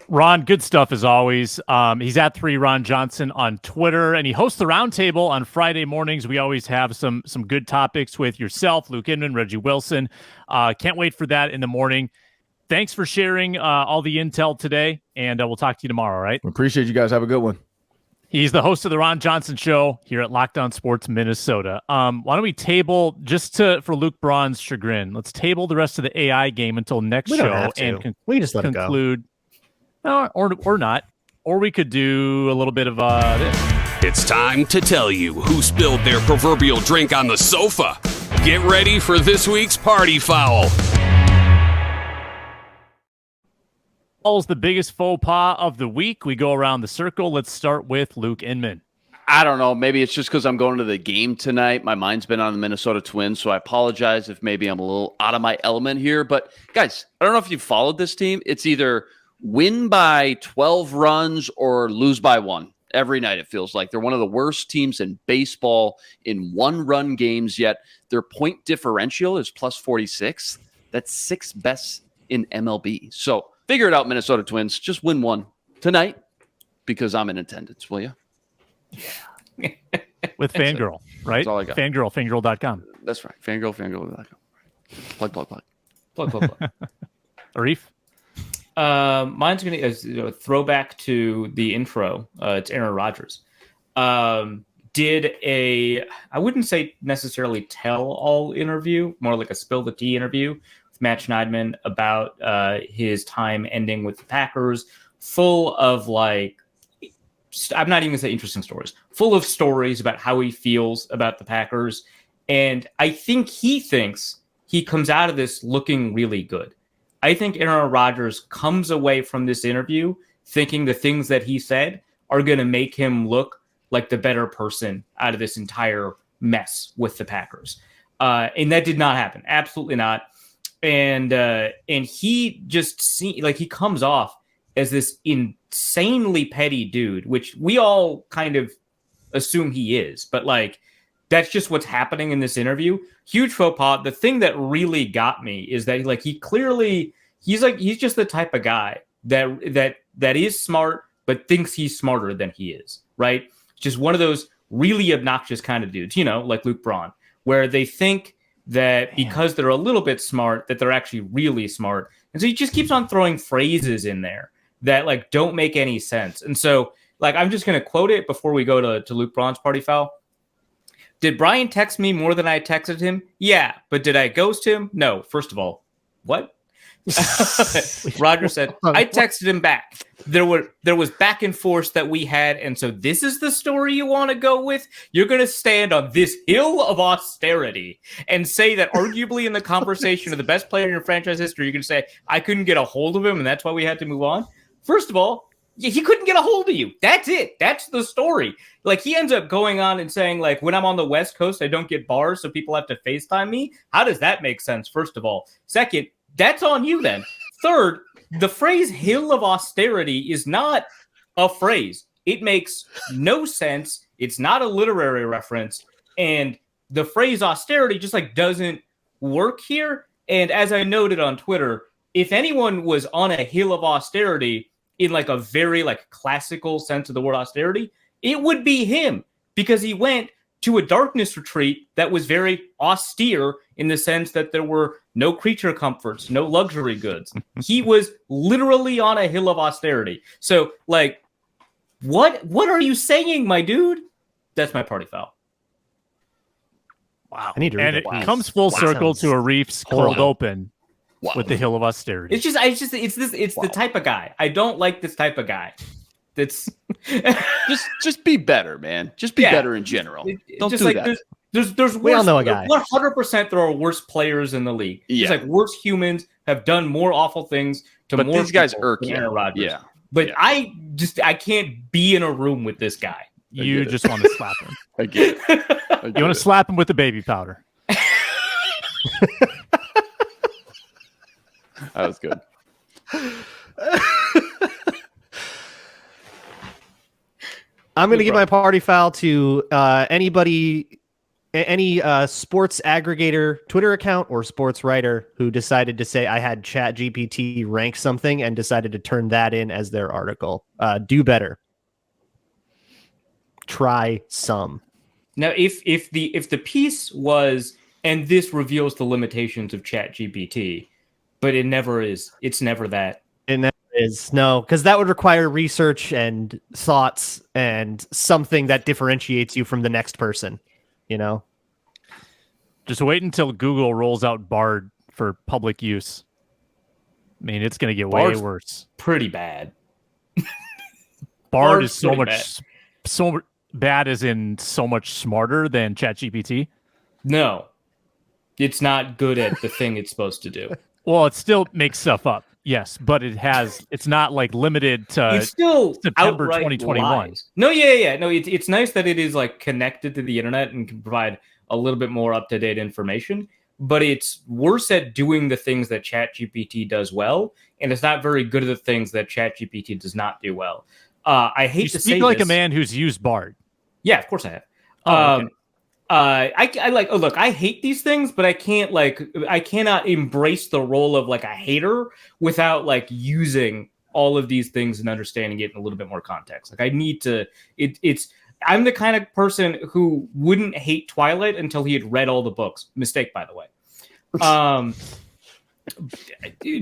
A: Ron, good stuff as always. He's at 3Ron Johnson on Twitter, and he hosts the Roundtable on Friday mornings. We always have some good topics with yourself, Luke Inman, Reggie Wilson. Can't wait for that in the morning. Thanks for sharing all the intel today, and we'll talk to you tomorrow, all right?
F: Appreciate you guys. Have a good one.
A: He's the host of the Ron Johnson Show here at Locked On Sports Minnesota. Why don't we table, for Luke Braun's chagrin, let's table the rest of the AI game until next show. And
C: we can just let
A: conclude. Or not. Or we could do a little bit of this.
G: It's time to tell you who spilled their proverbial drink on the sofa. Get ready for this week's party foul.
A: Foul's the biggest faux pas of the week. We go around the circle. Let's start with Luke Inman.
D: I don't know. Maybe it's just because I'm going to the game tonight. My mind's been on the Minnesota Twins, so I apologize if maybe I'm a little out of my element here. But, guys, I don't know if you've followed this team. It's either win by 12 runs or lose by 1 every night. It feels like they're one of the worst teams in baseball in one-run games, yet their point differential is plus 46. That's 6th best in MLB. So figure it out, Minnesota Twins. Just win 1 tonight because I'm in attendance, will you?
A: With Fangirl, right?
D: That's all I got.
A: Fangirl.com.
D: That's right. Fangirl.com. Plug.
A: Arif?
B: Mine's going to a throwback to the intro. It's Aaron Rodgers. Did I wouldn't say necessarily tell-all interview, more like a spill the tea interview with Matt Schneidman about his time ending with the Packers, full of I'm not even going to say interesting stories, full of stories about how he feels about the Packers. And I think he thinks he comes out of this looking really good. I think Aaron Rodgers comes away from this interview thinking the things that he said are going to make him look like the better person out of this entire mess with the Packers. And that did not happen. Absolutely not. And he just he comes off as this insanely petty dude, which we all kind of assume he is, but that's just what's happening in this interview. Huge faux pas. The thing that really got me is that he's just the type of guy that is smart, but thinks he's smarter than he is, right? Just one of those really obnoxious kind of dudes, like Luke Braun, where they think that because they're a little bit smart, that they're actually really smart. And so he just keeps on throwing phrases in there that don't make any sense. And so I'm just going to quote it before we go to Luke Braun's party foul. Did Brian text me more than I texted him? Yeah, but did I ghost him? No. First of all, what? Roger said, I texted him back. There was back and forth that we had, and so this is the story you want to go with? You're going to stand on this hill of austerity and say that arguably in the conversation of the best player in your franchise history, you're going to say, I couldn't get a hold of him, and that's why we had to move on? First of all, he couldn't get a hold of you. That's it. That's the story. He ends up going on and saying, when I'm on the West Coast, I don't get bars, so people have to FaceTime me. How does that make sense, first of all? Second, that's on you then. Third, the phrase hill of austerity is not a phrase. It makes no sense. It's not a literary reference. And the phrase austerity just doesn't work here. And as I noted on Twitter, if anyone was on a hill of austerity in a very classical sense of the word austerity, it would be him, because he went to a darkness retreat that was very austere in the sense that there were no creature comforts, no luxury goods. He was literally on a hill of austerity. So what are you saying, my dude? That's my party foul.
A: Wow.
C: I need to read
A: it comes full circle to a Reef's cold open with the hill of austerity.
B: It's the type of guy. I don't like this type of guy. That's
D: just be better, man. Just be better in general. Don't do that.
B: There's worse,
C: we all know a guy.
B: 100% there are worse players in the league.
D: Yeah.
B: Just worse humans have done more awful things to more
D: these guys
B: people
D: irk
B: than
D: you.
B: Aaron Rodgers.
D: Yeah.
B: But I can't be in a room with this guy.
A: You just want to slap him.
D: I get it.
A: You want to slap him with the baby powder.
D: That was good.
C: I'm going to give my party foul to anybody, any sports aggregator Twitter account or sports writer who decided to say I had ChatGPT rank something and decided to turn that in as their article. Do better. Try some.
B: Now, if the piece was, and this reveals the limitations of ChatGPT, but it never is. It's never that.
C: It never is. No, because that would require research and thoughts and something that differentiates you from the next person. You know,
A: just wait until Google rolls out Bard for public use. I mean, it's going to get way worse.
B: Pretty bad.
A: Bard is so bad as in so much smarter than ChatGPT.
B: No, it's not good at the thing it's supposed to do.
A: Well, it still makes stuff up. Yes, but it's not like limited to
B: it's still
A: September 2021.
B: Lies. No, yeah. No, it's nice that it is like connected to the internet and can provide a little bit more up-to-date information, but it's worse at doing the things that ChatGPT does well, and it's not very good at the things that ChatGPT does not do well. I hate to say
A: speak like
B: this.
A: A man who's used Bard.
B: Yeah, of course I have.
A: Okay.
B: I like. Oh, look, I hate these things, but I cannot embrace the role of like a hater without like using all of these things and understanding it in a little bit more context. Like I need to. I'm the kind of person who wouldn't hate Twilight until he had read all the books. Mistake, by the way.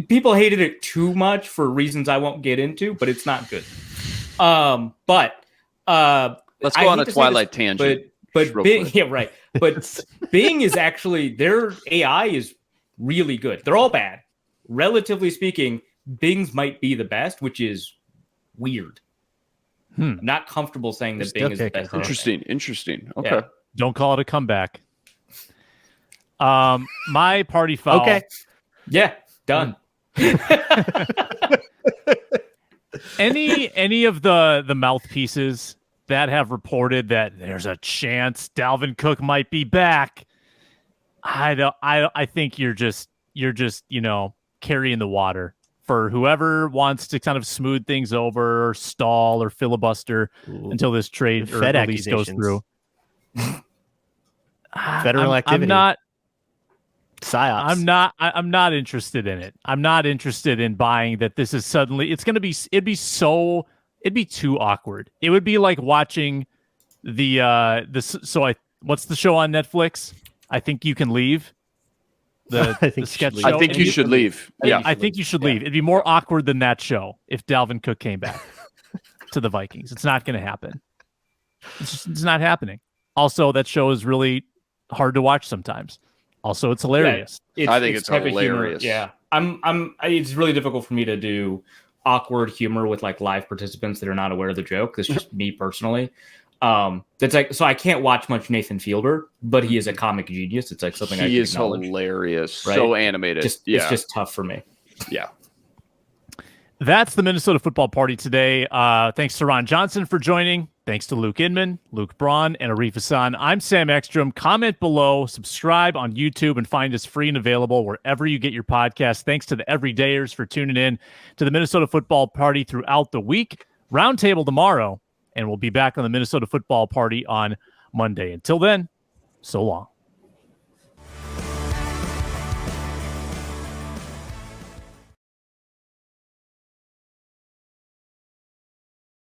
B: People hated it too much for reasons I won't get into, but it's not good. Let's
D: go on a Twilight tangent.
B: But Bing, yeah, right. But Bing is actually, their AI is really good. They're all bad. Relatively speaking, Bing's might be the best, which is weird. I'm not comfortable saying that Bing is the best.
D: Interesting. Okay.
B: Yeah.
A: Don't call it a comeback. My party foul.
B: Okay. Yeah, done.
A: Any of the mouthpieces that have reported that there's a chance Dalvin Cook might be back, I think you're just carrying the water for whoever wants to kind of smooth things over or stall or filibuster until this trade or release goes through.
C: Federal activity.
A: I'm not
C: psyops.
A: I'm not interested in it. I'm not interested in buying that this is suddenly it'd be too awkward. It would be like watching what's the show on Netflix? I Think You Can Leave.
D: I think you should leave. Yeah.
A: I think you should leave. It'd be more awkward than that show if Dalvin Cook came back to the Vikings. It's not going to happen. It's not happening. Also, that show is really hard to watch sometimes. Also, it's hilarious.
B: Yeah,
D: I think it's hilarious.
B: Yeah. It's really difficult for me to do awkward humor with like live participants that are not aware of the joke. That's just me personally. That's like, so I can't watch much Nathan Fielder, but he is a comic genius. It's like something
D: he is hilarious, right? So animated. It's
B: just tough for me.
D: Yeah.
A: That's the Minnesota Football Party today. Thanks to Ron Johnson for joining. Thanks to Luke Inman, Luke Braun, and Arif Hassan. I'm Sam Ekstrom. Comment below, subscribe on YouTube, and find us free and available wherever you get your podcast. Thanks to the everydayers for tuning in to the Minnesota Football Party throughout the week. Roundtable tomorrow, and we'll be back on the Minnesota Football Party on Monday. Until then, so long.